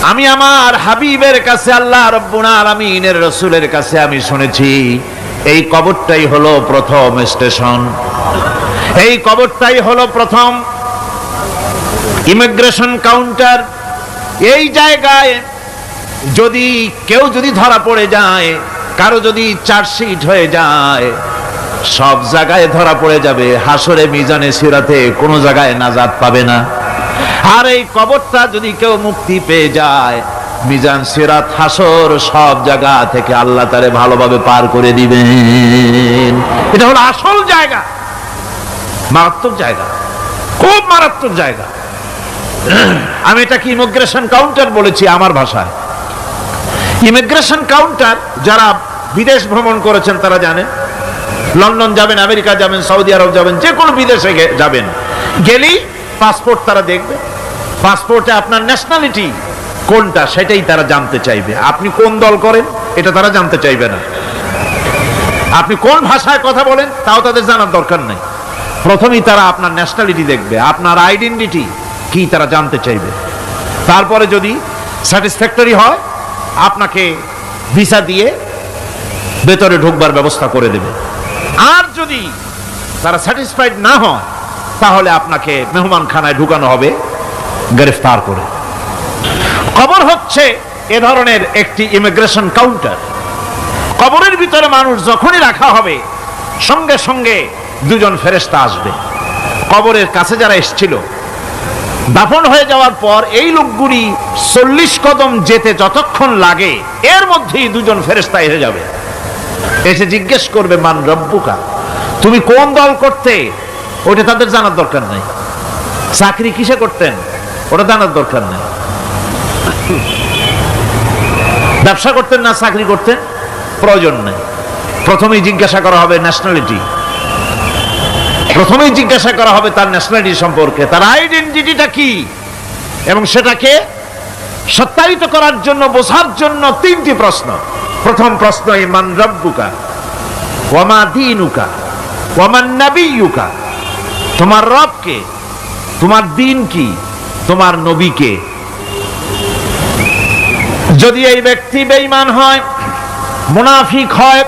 আমি আমার হাবিবের কাছে, আল্লাহ রাব্বুল আলামিনের রাসূলের কাছে আমি শুনেছি এই কবরটাই হলো প্রথম স্টেশন, এই কবরটাই হলো প্রথম ইমিগ্রেশন কাউন্টার। এই জায়গায় যদি কেউ ধরা পড়ে যায়, কারো যদি চার্জশিট হয়ে যায়, সব জায়গায় ধরা পড়ে যাবে, হাসরে মিজানে সিরাতে কোনো জায়গায় নাজাত পাবে না। আর এই কবরটা যদি কেউ মুক্তি পেয়ে যায়, মিজান সিরাত হাসর সব জায়গা থেকে আল্লাহ তারে ভালোভাবে পার করে দিবেন। এটা হলো আসল জায়গা, মারাত্মক জায়গা, খুব মারাত্মক জায়গা। আমি এটাকে ইমিগ্রেশন কাউন্টার বলেছি আমার ভাষায়। ইমিগ্রেশন কাউন্টার যারা বিদেশ ভ্রমণ করেছেন তারা জানেন। লন্ডন যাবেন, আমেরিকা যাবেন, সৌদি আরব যাবেন, যে কোনো বিদেশে যাবেন, গেলেই পাসপোর্ট তারা দেখবে। পাসপোর্টে আপনার ন্যাশনালিটি কোনটা সেটাই তারা জানতে চাইবে। আপনি কোন দল করেন এটা তারা জানতে চাইবে না। আপনি কোন ভাষায় কথা বলেন তাও তাদের জানার দরকার নেই। প্রথমেই তারা আপনার ন্যাশনালিটি দেখবে, আপনার আইডেন্টিটি কি তারা জানতে চাইবে। তারপরে যদি স্যাটিসফ্যাক্টরি হয় আপনাকে ভিসা দিয়ে ভেতরে ঢুকবার ব্যবস্থা করে দেবে। আর যদি তারা স্যাটিসফাইড না হয় তাহলে আপনাকে মেহমানখানায় ঢুকানো হবে গ্রেফতার করে। কবর হচ্ছে এ ধরনের একটি ইমিগ্রেশন কাউন্টার। কবরের ভিতরে মানুষ যখনই রাখা হবে সঙ্গে সঙ্গে দুজন ফেরেশতা আসবে। কবরের কাছে যারা এসেছিল, দাফন হয়ে যাওয়ার পর এই লোকগুলি 40 কদম যেতে যতক্ষণ লাগে এর মধ্যেই দুজন ফেরেশতা এসে যাবে। এসে জিজ্ঞেস করবে, মান রব্বুকা, তুমি কোন দল করতে, ওটা তাদের জানার দরকার নাই। চাকরি কিসে করতেন ওটা জানার দরকার নাই। ব্যবসা করতেন না চাকরি করতেন প্রয়োজন নেই। প্রথমেই জিজ্ঞাসা করা হবে ন্যাশনালিটি, প্রথমেই জিজ্ঞাসা করা হবে তার ন্যাশনালিটি সম্পর্কে, তার আইডেন্টিটিটা কি, এবং সেটাকে সত্যায়িত করার জন্য, বোঝার জন্য 3টি প্রশ্ন। প্রথম প্রশ্ন, মান রব্বুকা ওয়া মা দীনুকা ওয়া মান নাবিয়্যুকা, তোমার রব কে, তোমার দ্বীন কি, তোমার নবী কে। যদি এই ব্যক্তি বেঈমান হয়, মুনাফিক হয়,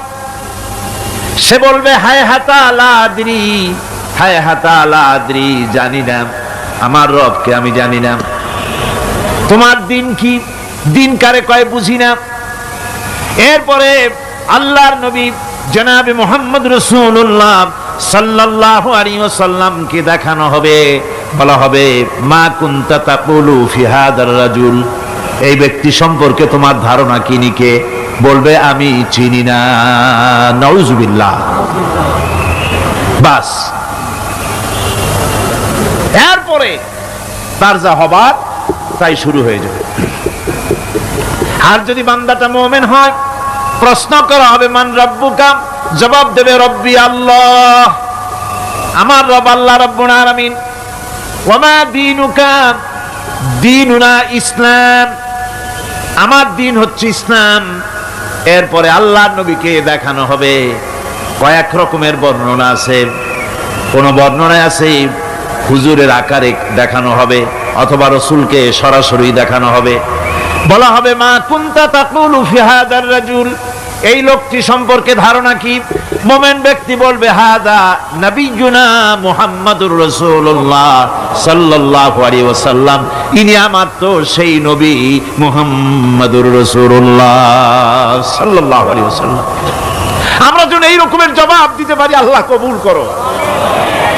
সে বলবে হায় হাতা লা আদরি, হায় হাতা লা আদরি, জানি না আমার রবকে, আমি জানি না। তোমার দিন কি, দিন কারে কয় বুঝি না। এরপরে আল্লাহর নবী জনাবে মুহাম্মদ রাসূলুল্লাহ সাল্লাল্লাহু আলাইহি ওয়াসাল্লামকে দেখানো হবে, বলা হবে মা কুনতা তাকুলু ফি হাদার রাজুল, এই ব্যক্তি সম্পর্কে তোমার ধারণা কি নিকে, বলবে আমি চিনি না। নাউযুবিল্লাহ। বাস, এরপরে তার যা হবার তাই শুরু হয়ে যাবে। আর যদি বান্দাটা মুমিন হয়, প্রশ্ন করা হবে মান রব্বুকা, জবাব দেবে রব্বি আল্লাহ, আমার রব আল্লাহ রাব্বুল আলামিন। ওয়া মা দীনুকা, দীনুনা ইসলাম, আমার দিন হচ্ছে ইসলাম। এরপরে আল্লাহর নবীকে দেখানো হবে। কয়েক রকমের বর্ণনা আছে। কোন বর্ণনায় আছে হুজুরের আকারে দেখানো হবে, অথবা রাসূলকে সরাসরি দেখানো হবে। বলা হবে মা কুনতা তাকুলু ফি হাদার রাজুল, এই লোকটি সম্পর্কে ধারণা কি। মুমিন ব্যক্তি বলবে হাদা নবিয়ুনা মুহাম্মাদুর রাসূলুল্লাহ সাল্লাল্লাহু আলাইহি ওয়াসাল্লাম, ইনি আমার তো সেই নবী মুহাম্মাদুর রাসূলুল্লাহ সাল্লাল্লাহু আলাইহি ওয়াসাল্লাম। আমরা যেন এই রকমের জবাব দিতে পারি, আল্লাহ কবুল করো।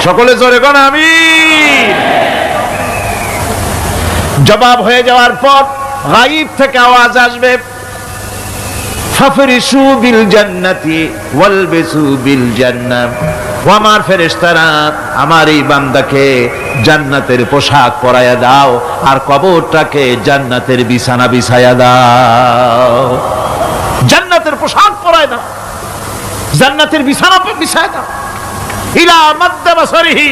সকলে জোরে কোন আমিন। জবাব হয়ে যাওয়ার পর গায়ব থেকে আওয়াজ আসবে, ফাফরিশু বিল জান্নাতি ওয়ালবিসু বিল জান্নাহ, ও আমার ফেরেশতারা, আমার এই বান্দাকে জান্নাতের পোশাক পরায়া দাও আর কবরটাকে জান্নাতের বিছানা বিছায়া দাও। জান্নাতের পোশাক পরায় দাও, জান্নাতের বিছানা বিছায়া দাও। ইলা মাদ্দা বাসারিহি,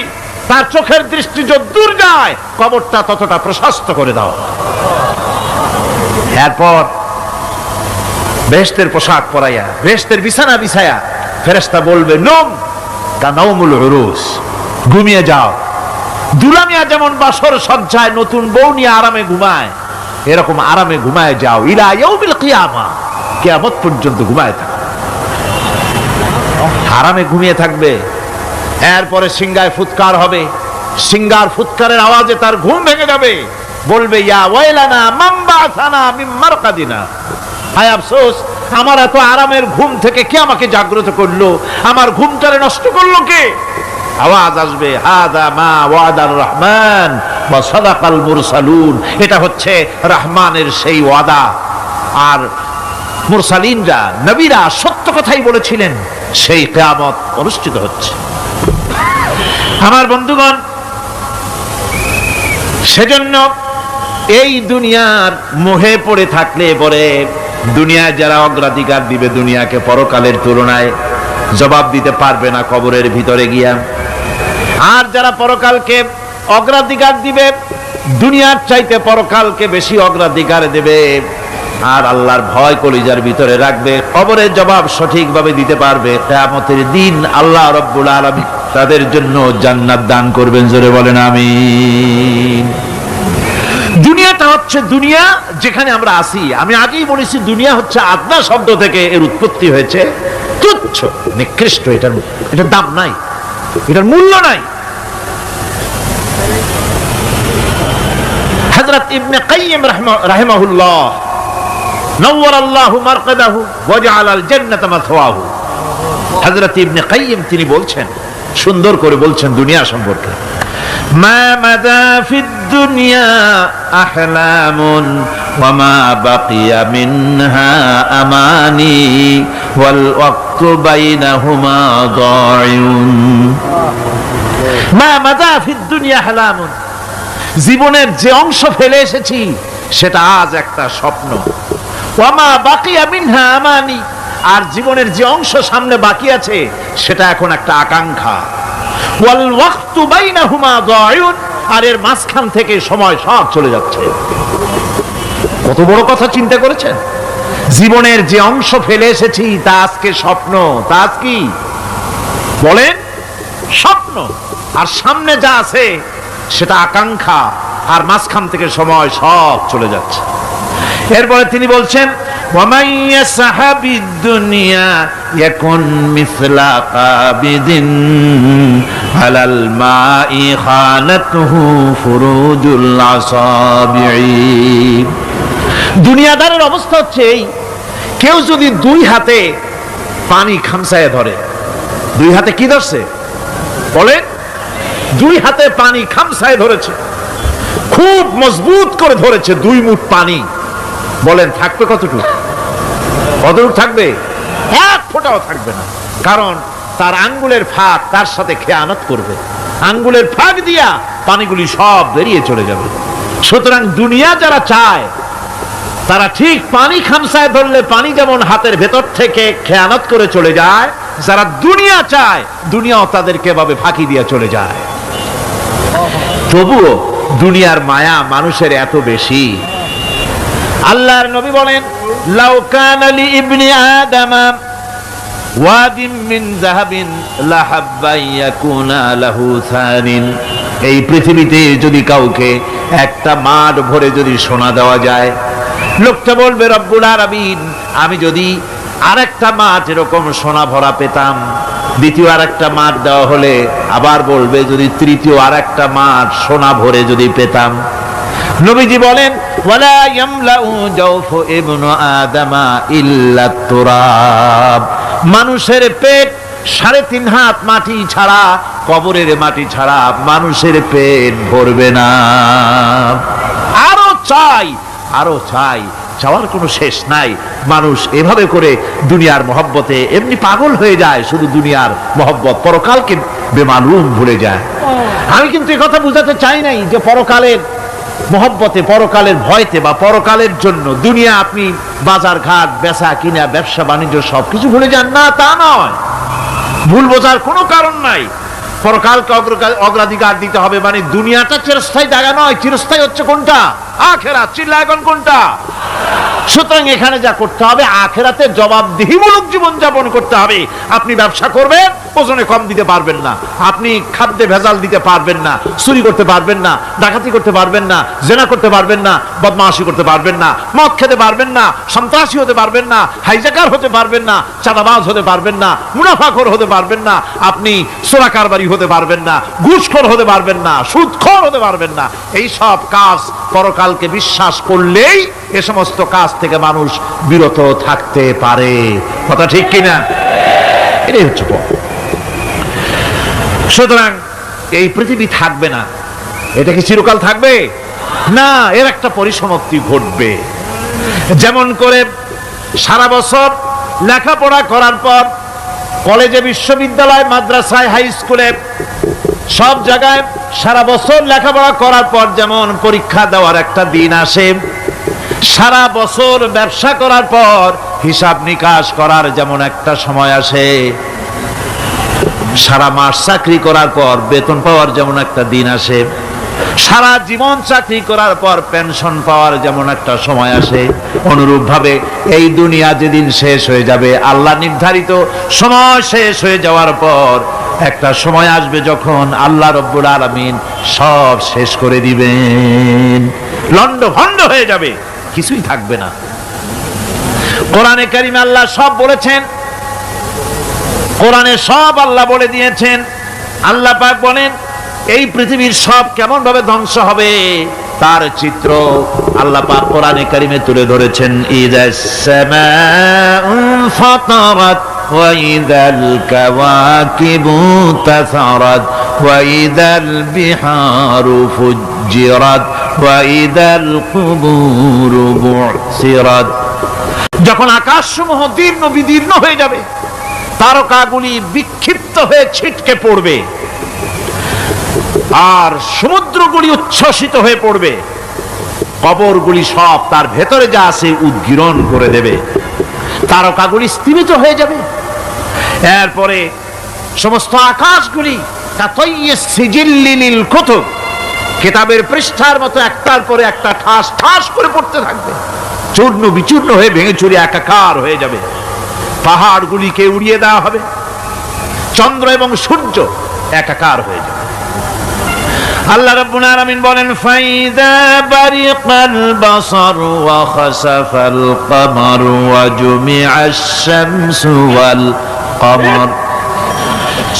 তার চোখের দৃষ্টি যত দূর যায় কবরটা ততটা প্রশস্ত করে দাও। এরপর বেহেশতের পোশাক পরাইয়া, বেহেশতের বিছানা বিছায়া ফেরেশতা বলবে নম কানাউমুল উরুস, ঘুমিয়ে যাও। দুলামিয়া যেমন বাসর সজ্জায় নতুন বউ নিয়ে আরামে ঘুমায়, এরকম আরামে ঘুমায় যাও, ইলা ইয়াউমিল কিয়ামা, কিয়ামত পর্যন্ত ঘুমায় থাকো, আরামে ঘুমিয়ে থাকবে। এরপরে সিংহায় ফুৎকার হবে, সিংহার ফুৎকারের আওয়াজে তার ঘুম ভেঙে যাবে, বলবে ইয়া ওয়াইলানা মান বা'সানা মিন মারকাদিনা, হায় আফসোস, আমার এত আরামের ঘুম থেকে কে আমাকে জাগ্রত করলো, আমার ঘুমটারে নষ্ট করলো কে? আওয়াজ আসবে, হাদা মা ওয়াদার রহমান ওয়া সাদাকাল মুরসালুন, এটা হচ্ছে রহমানের সেই ওয়াদা, আর মুরসালিনরা, নবীরা সত্য কথাই বলেছিলেন, সেই কিয়ামত অনুষ্ঠিত হচ্ছে। আমার বন্ধুগণ, সেজন্য এই দুনিয়ার মোহে পড়ে থাকলে পরে দুনিয়ায় যারা অগ্রাধিকার দিবে দুনিয়াকে পরকালের তুলনায়, জবাব দিতে পারবে না কবরের ভিতরে গিয়া। আর যারা পরকালকে অগ্রাধিকার দিবে, দুনিয়ার চাইতে পরকালকে বেশি অগ্রাধিকার দেবে, আর আল্লাহর ভয় কলিজার ভিতরে রাখবে, কবরের জবাব সঠিকভাবে দিতে পারবে, কিয়ামতের দিন আল্লাহ রাব্বুল আলামিন তাদের জন্য জান্নাত দান করবেন। জোরে বলেন আমিন। দুনিয়াটা হচ্ছে দুনিয়া যেখানে আমরা আছি। আমি আগেই বলেছি, দুনিয়া হচ্ছে আদনা শব্দ থেকে এর উৎপত্তি হয়েছে, তুচ্ছ, নিকৃষ্ট, এটার দাম নাই, এটার মূল্য নাই। হযরত ইবনে কাইয়িম রাহিমাহুল্লাহ নওয়ারাল্লাহু মারকাদাহু ওয়া জাআলাল জান্নাতা মাসওয়াহু, হযরত ইবনে কাইয়িম তিনি বলছেন, সুন্দর করে বলছেন দুনিয়া সম্পর্কে, মা মাদা ফিদ দুনিয়া আহলামুন ওয়া মা বাকিয়া মিনহা আমানি ওয়াল ওয়াক্তু বাইনাহুমা দায়ুন। মা মাদা ফিদ দুনিয়া আহলামুন, জীবনের যে অংশ ফেলে এসেছি সেটা আজ একটা স্বপ্ন, ওয়া মা বাকিয়া মিনহা আমানি, আর জীবনের যে অংশ সামনে বাকি আছে সেটা এখন একটা আকাঙ্ক্ষা, ওয়াল ওয়াক্তু বাইনাহুমা দায়ুন, আর এর মাঝখান থেকে সময় সব চলে যাচ্ছে। কত বড় কথা চিন্তা করেছেন? জীবনের যে অংশ ফেলে এসেছি তা আজকে স্বপ্ন, তা আজ কি বলেন? স্বপ্ন। আর সামনে যা আছে সেটা আকাঙ্ক্ষা, আর মাঝখান থেকে সময় সব চলে যাচ্ছে। এরপরে তিনি বলছেন, ওয়ামান ইয়াসহাবিদ দুনিয়া ইয়াকুন মিসলা কাবিদিন আলাল মাই খানাতুহু ফুরুজুল আসাবিঈ। দুনিয়াদারের অবস্থা হচ্ছে এই, কেউ যদি দুই হাতে পানি খামসায় ধরে, দুই হাতে কি ধরছে বলেন? দুই হাতে পানি খামসায় ধরেছে, খুব মজবুত করে ধরেছে, 2 মুঠ পানি, বলেন থাকবে কতটুকু? কতটুকু থাকবে? 1 ফোঁটাও থাকবে না, কারণ তার আঙ্গুলের ফাঁক তার সাথে খেয়ানত করবে, আঙ্গুলের ফাঁক দিয়া পানিগুলি সব বেরিয়ে চলে যাবে। সুতরাং দুনিয়া যারা চায় তারা ঠিক পানি খামসায় ধরলে পানি যেমন হাতের ভেতর থেকে খেয়ানত করে চলে যায়, যারা দুনিয়া চায় দুনিয়াও তাদেরকে এভাবে ফাঁকি দিয়ে চলে যায়। তবুও দুনিয়ার মায়া মানুষের এত বেশি। আল্লাহর নবী বলেন, লাউ কানা লি ইবনি আদামা ওয়াদিন মিন যাহাবিন লাহাব্বা ইয়াকুনা লাহু থানিন, এই পৃথিবীতে যদি কাউকে একটা মাঠ ভরে যদি সোনা দেওয়া যায়, লোকটা বলবে রব্বুল আলামিন, আমি যদি আরেকটা মাঠ এরকম সোনা ভরা পেতাম, দ্বিতীয় আরেকটা মাঠ দেওয়া হলে আবার বলবে যদি তৃতীয় আরেকটা মাঠ সোনা ভরে যদি পেতাম। নবীজি বলেন, ওয়ালা ইয়ামলাউ জাওফু ইবনু আদামা ইল্লা তুরাব, মানুষের পেট 3.5 হাত মাটি ছাড়া, কবরের মাটি ছাড়া মানুষের পেট ভরবে না। আরো চাই, আরো চাই, চাওয়ার কোনো শেষ নাই। মানুষ এভাবে করে দুনিয়ার মহব্বতে এমনি পাগল হয়ে যায়, শুধু দুনিয়ার মহব্বত, পরকালকে বেমালুম ভুলে যায়। আমি কিন্তু এই কথা বুঝাতে চাই নাই যে পরকালের মহব্বতে, পরকালের ভয়তে বা পরকালের জন্য দুনিয়া আপনি বাজার ঘাট, বেচা কিনা, ব্যবসা বাণিজ্য সবকিছু ভুলে যান, না তা নয়, ভুল বোঝার কোনো কারণ নাই। পরকালকে অগ্রাধিকার দিতে হবে, মানে দুনিয়াটা চিরস্থায়ী জায়গা নয়, চিরস্থায়ী হচ্ছে কোনটা? আখিরাত। চিল্লা এখন কোনটা? সুতরাং এখানে যা করতে হবে, আখেরাতে জবাবদিহিমূলক জীবনযাপন করতে হবে। আপনি ব্যবসা করবেন, ওজনে কম দিতে পারবেন না, আপনি খাদ্যে ভেজাল দিতে পারবেন না, চুরি করতে পারবেন না, ডাকাতি করতে পারবেন না, জেনা করতে পারবেন না, বদমাশি করতে পারবেন না, মদ খেতে পারবেন না, সন্ত্রাসী হতে পারবেন না, হাইজাকার হতে পারবেন না, চাঁদাবাজ হতে পারবেন না, মুনাফাখোর হতে পারবেন না, আপনি চোরা কারবারি হতে পারবেন না, ঘুষখোর হতে পারবেন না, সুদখোর হতে পারবেন না। এই সব কাজ পরকালকে বিশ্বাস করলেই এ সমস্ত কাজ থেকে মানুষ বিরত থাকতে পারে। কথা ঠিক কিনা? এটাই হচ্ছে পথ। সুতরাং এই পৃথিবী থাকবে না, এটা কি চিরকাল থাকবে না, এর একটা পরিসমাপ্তি ঘটবে। যেমন করে সারা বছর লেখাপড়া করার পর কলেজে, বিশ্ববিদ্যালয়, মাদ্রাসায়, হাই স্কুলে, সব জায়গায় সারা বছর লেখাপড়া করার পর যেমন পরীক্ষা দেওয়ার একটা দিন আসে, সারা বছর ব্যবসা করার পর হিসাব নিকাশ করার যেমন একটা সময় আসে, সারা মাস চাকরি করার পর বেতন পাওয়ার যেমন একটা দিন আসে, সারা জীবন চাকরি করার পর পেনশন পাওয়ার যেমন একটা সময় আসে, অনুরূপ ভাবে এই দুনিয়া যেদিন শেষ হয়ে যাবে, আল্লাহ নির্ধারিত সময় শেষ হয়ে যাওয়ার পর একটা সময় আসবে যখন আল্লাহ রব্বুল আলামিন সব শেষ করে দিবেন, লন্ডভন্ড হয়ে যাবে, কিছুই থাকবে না। কোরআনে কারিমে আল্লাহ সব বলেছেন, কোরআনে সব আল্লাহ বলে দিয়েছেন। আল্লাহ পাক বলেন এই পৃথিবীর সব কেমন ভাবে ধ্বংস হবে তার চিত্র আল্লাহ পাক কোরআনে কারিমে তুলে ধরেছেন। ইযাস সামাউ ফাতারাত ওয়া ইযাল কাওয়াকিবু তাসারাত ওয়া ইযাল বিহারু ফুজ্জিরাত ওয়া ইযাল কুবুরু বু'সিরাত। যখন আকাশসমূহ দীর্ণ বিদীর্ণ হয়ে যাবে, তারকাগুলি বিক্ষিপ্ত হয়ে ছিটকে পড়বে, আর সমুদ্রগুলি উচ্ছ্বসিত হয়ে পড়বে, কবরগুলি সব তার ভেতরে যা আছে উদ্গীরণ করে দেবে, তারকাগুলি স্থিমিত হয়ে যাবে। এরপরে সমস্ত আকাশগুলি কাতাইয়িস সিজিল্লিল কুতুব, কিতাবের পৃষ্ঠার মতো একটার পরে একটা ঠাস ঠাস করে পড়তে থাকবে, চূর্ণ বিচূর্ণ হয়ে ভেঙে চুরে একাকার হয়ে যাবে। পাহাড়গুলিকে উড়িয়ে দেওয়া হবে, চন্দ্র এবং সূর্য একাকার হয়ে যাবে। আল্লাহ রাব্বুল আলামিন বলেন ফাইদা বারিকাল বাসার ওয়া খাসাফাল কমার ওয়া জুমিআশ শামসু ওয়াল কমার।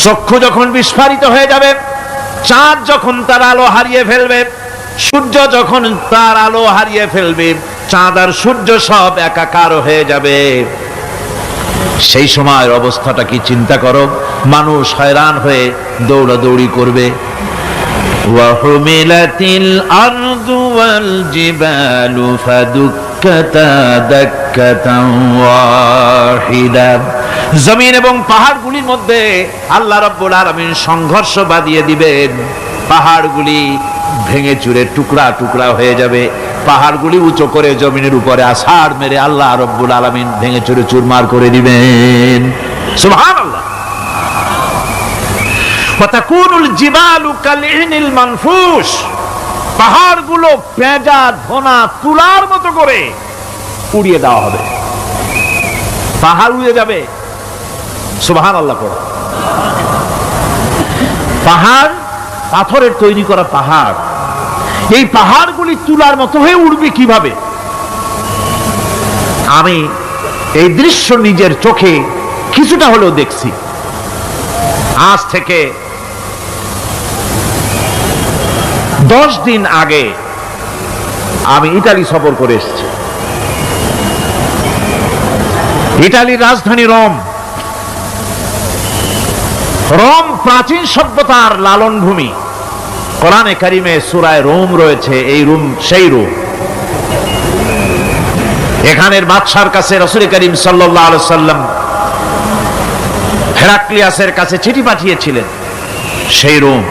চক্ষু যখন বিস্ফারিত হয়ে যাবে, চাঁদ যখন তার আলো হারিয়ে ফেলবে, সূর্য যখন তার আলো হারিয়ে ফেলবে, চাঁদ আর সূর্য সব একাকার হয়ে যাবে, সেই সময়ের অবস্থাটা কি চিন্তা করো। মানুষ হয়রান হয়ে দৌড়াদৌড়ি করবে। ওয়াহুমিলাতিল আরদু ওয়াল জিবালু ফাদুক্কাতা দাক্কাতান ওয়াহিদা। জমিন এবং পাহাড়গুলির মধ্যে আল্লাহ রাব্বুল আলামিন সংঘর্ষ বাঁধিয়ে দিবেন, পাহাড়গুলি ভেঙে চুরে টুকরা টুকরা হয়ে যাবে, পাহাড়গুলি উঁচু করে জমিনের উপরে আছাড় মেরে আল্লাহ রাব্বুল আলামিন ভেঙে চুরে চুরমার করে দিবেন। সুবহানাল্লাহ। ফাতাকুনুল জিবালু কালইনিল মানফুস, পাহাড়গুলো পেঁজা ধোনা তুলার মতো করে উড়িয়ে দেওয়া হবে, পাহাড় উড়ে যাবে। সুবহানাল্লাহ পড়ো। পাহাড় পাথরের তৈরি করা পাহাড়, এই পাহাড়গুলি তুলার মতো হয়ে উড়বে কিভাবে? আমি এই দৃশ্য নিজের চোখে কিছুটা হলেও দেখছি। আজ থেকে 10 দিন আগে আমি ইতালি সফর করে এসেছি। ইতালির রাজধানী রোম। রোম প্রাচীন সভ্যতার লালন ভূমি। কোরআনে কারিমে সূরায়ে রোম রয়েছে, এই রোম সেই রোম। এখানের বাদশার কাছে রাসূল করিম সাল্লাল্লাহু আলাইহি সাল্লাম হেরাক্লিয়াসের কাছে চিঠি পাঠিয়েছিলেন, সেই রোম।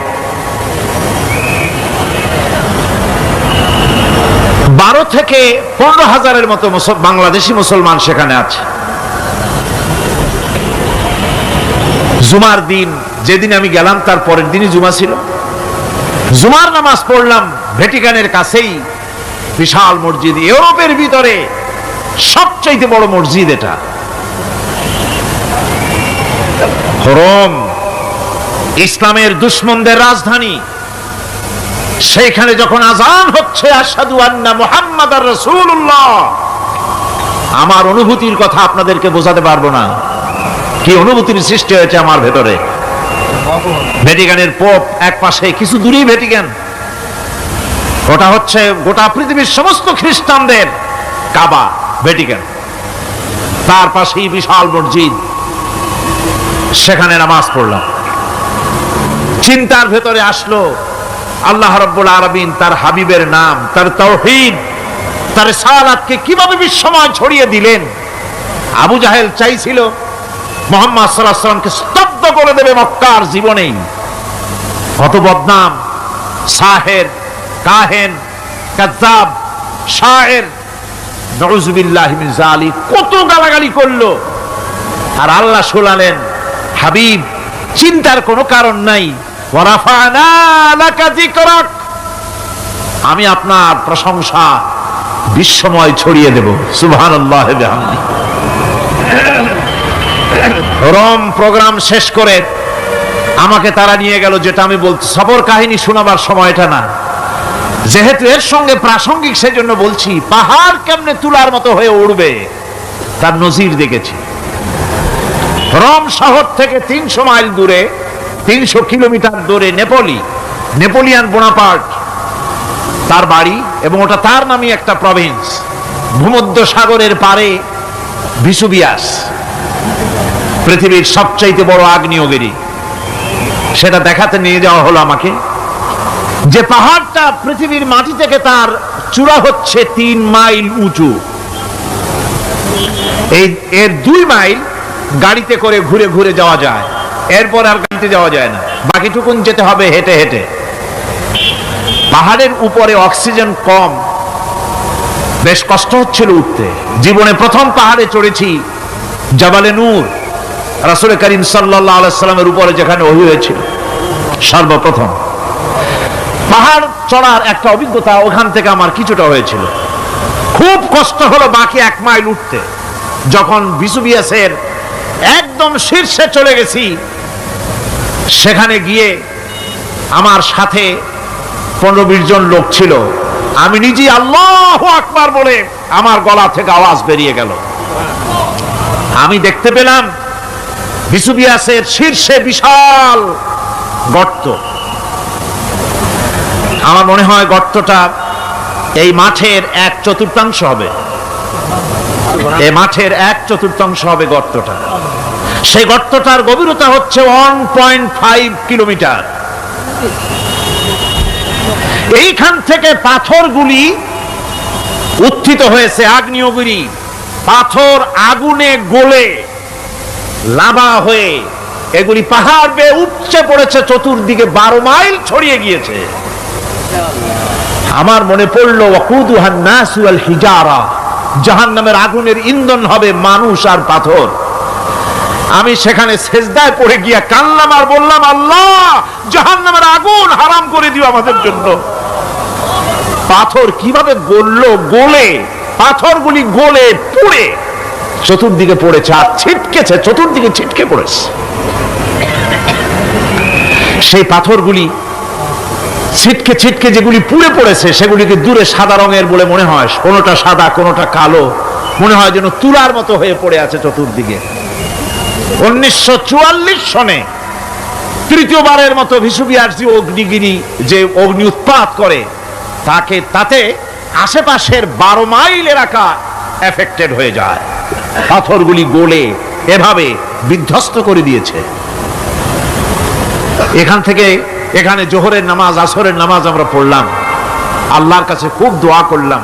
12 থেকে 15 হাজারের মতো বাংলাদেশি মুসলমান সেখানে আছে। জুমার দিন, যেদিন আমি গেলাম তার পরের দিনই জুমা ছিল। জুমার নামাজ পড়লাম ভ্যাটিকানের কাছেই বিশাল মসজিদ, ইউরোপের ভিতরে সবচাইতে বড় মসজিদ এটা। রোম ইসলামের দুশমনদের রাজধানী। সেইখানে যখন আযান হচ্ছে আশহাদু আন্না মুহাম্মাদার রাসূলুল্লাহ, আমার অনুভূতির কথা আপনাদেরকে বোঝাতে পারবো না, কি অনুভূতির সৃষ্টি হয়েছে আমার ভেতরে। ভ্যাটিকানের পোপ এক পাশে, কিছু দূরেই ভ্যাটিকান, ওটা হচ্ছে গোটা পৃথিবীর সমস্ত খ্রিস্টানদের কাবা, ভ্যাটিকান। তার পাশেই বিশাল মসজিদ, সেখানে নামাজ পড়লাম। চিন্তার ভেতরে আসলো আল্লাহ রাব্বুল আলামিন তার হাবিবের নাম, তার তাওহীদ, তার রিসালাতকে কিভাবে বিশ্বময় ছড়িয়ে দিলেন। আবু জাহেল চাইছিল মুহাম্মদ সাল্লাল্লাহু আলাইহি ওয়াসাল্লামকে স্তব্ধ করে দেবে মক্কার জীবনেই। কত বদনাম, সাহের, কাহেন, কাযযাব, শায়ের, নাউযুবিল্লাহি মিন যালিক, কত গালাগালি করলো। আর আল্লাহ শোনালেন, হাবিব চিন্তার কোনো কারণ নাই, ওয়া রাফা'না লাকা যিকরাক, আমি আপনার প্রশংসা বিশ্বময় ছড়িয়ে দেব। সুবহানাল্লাহি ওয়া বিহামদিহি। রোম প্রোগ্রাম শেষ করে আমাকে তারা নিয়ে গেল, যেটা আমি বলছি সফর কাহিনী শোনাবার সময় এটা না, যেহেতু এর সঙ্গে প্রাসঙ্গিক সেজন্য বলছি। পাহাড় কেমনে তুলার মতো হয়ে উড়বে তার নজির দেখেছি। রোম শহর থেকে 300 মাইল দূরে, 300 কিলোমিটার দূরে নেপোলিয়ান বোনাপার্ট তার বাড়ি, এবং ওটা তার নামই একটা প্রভিন্স। ভূমধ্য সাগরের পারে ভিসুভিয়াস, পৃথিবীর সবচাইতে বড় আগ্নেয়গিরি, সেটা দেখাতে নিয়ে যাওয়া হলো আমাকে। যে পাহাড়টা পৃথিবীর মাটি থেকে তার চূড়া হচ্ছে 3 মাইল উঁচু, এর 2 মাইল গাড়িতে করে ঘুরে ঘুরে যাওয়া যায়, এরপর আর গাড়িতে যাওয়া যায় না, বাকিটুকুন যেতে হবে হেঁটে হেঁটে। পাহাড়ের উপরে অক্সিজেন কম, বেশ কষ্ট হচ্ছিল উঠতে। জীবনে প্রথম পাহাড়ে চড়েছি জাবালে নূর, রাসূল করিম সাল্লাল্লাহু আলাইহি সাল্লামের উপরে যেখানে ওহী হয়েছিল সর্বপ্রথম। পাহাড় চড়ার একটা অভিজ্ঞতা ওখান থেকে আমার কিছুটা হয়েছিল। খুব কষ্ট হলো বাকি 1 মাইল উঠতে। যখন ভিসুভিয়াসের একদম শীর্ষে চলে গেছি, সেখানে গিয়ে আমার সাথে 15-20 জন লোক ছিল। আমি নিজে আল্লাহু আকবার বলে আমার গলা থেকে আওয়াজ বেরিয়ে গেল। আমি দেখতে পেলাম ভিসুভিয়াসের শীর্ষে বিশাল গর্ত। আমার মনে হয় গর্তটা এই মাঠের 1/4 হবে, এই মাঠের 1/4 হবে গর্তটা। সেই গর্তটার গভীরতা হচ্ছে 1.5 কিলোমিটার। এইখান থেকে পাথরগুলি উত্থিত হয়েছে, আগ্নেয়গিরি পাথর আগুনে গলে লাভা হয়ে এগুলি পাহাড় বেয়ে উপচে পড়েছে, চতুর্দিকে 12 মাইল ছড়িয়ে গিয়েছে। আমার মনে পড়লো ওয়াকুদুহান নাস ওয়াল হিজারা, জাহান্নামের আগুনের ইন্ধন হবে মানুষ আর পাথর। আমি সেখানে সেজদায় পড়ে গিয়া কান্নাম আর বললাম, আল্লাহ জাহান্নামের আগুন হারাম করে দিও আমাদের জন্য। পাথর কিভাবে গললো, গলে পাথরগুলি গলে পুড়ে চতুর্দিকে পড়েছে, আর ছিটকেছে, চতুর্দিকে ছিটকে পড়েছে। সেই পাথরগুলি ছিটকে ছিটকে যেগুলি পুড়ে পড়েছে, সেগুলিকে দূরে সাদা রঙের বলে মনে হয়, কোনোটা সাদা কোনোটা কালো, মনে হয় যেন তুলার মতো হয়ে পড়ে আছে চতুর্দিকে। 1944 সনে তৃতীয়বারের মতো ভিসুভিয়াস অগ্নিগিরি যে অগ্নি উৎপাত করে, তাতে আশেপাশের 12 মাইল এলাকা এফেক্টেড হয়ে যায়। পাথরগুলি গলে এভাবে বিধ্বস্ত করে দিয়েছে। এখান থেকে এখানে জোহরের নামাজ, আসরের নামাজ আমরা পড়লাম, আল্লাহর কাছে খুব দোয়া করলাম।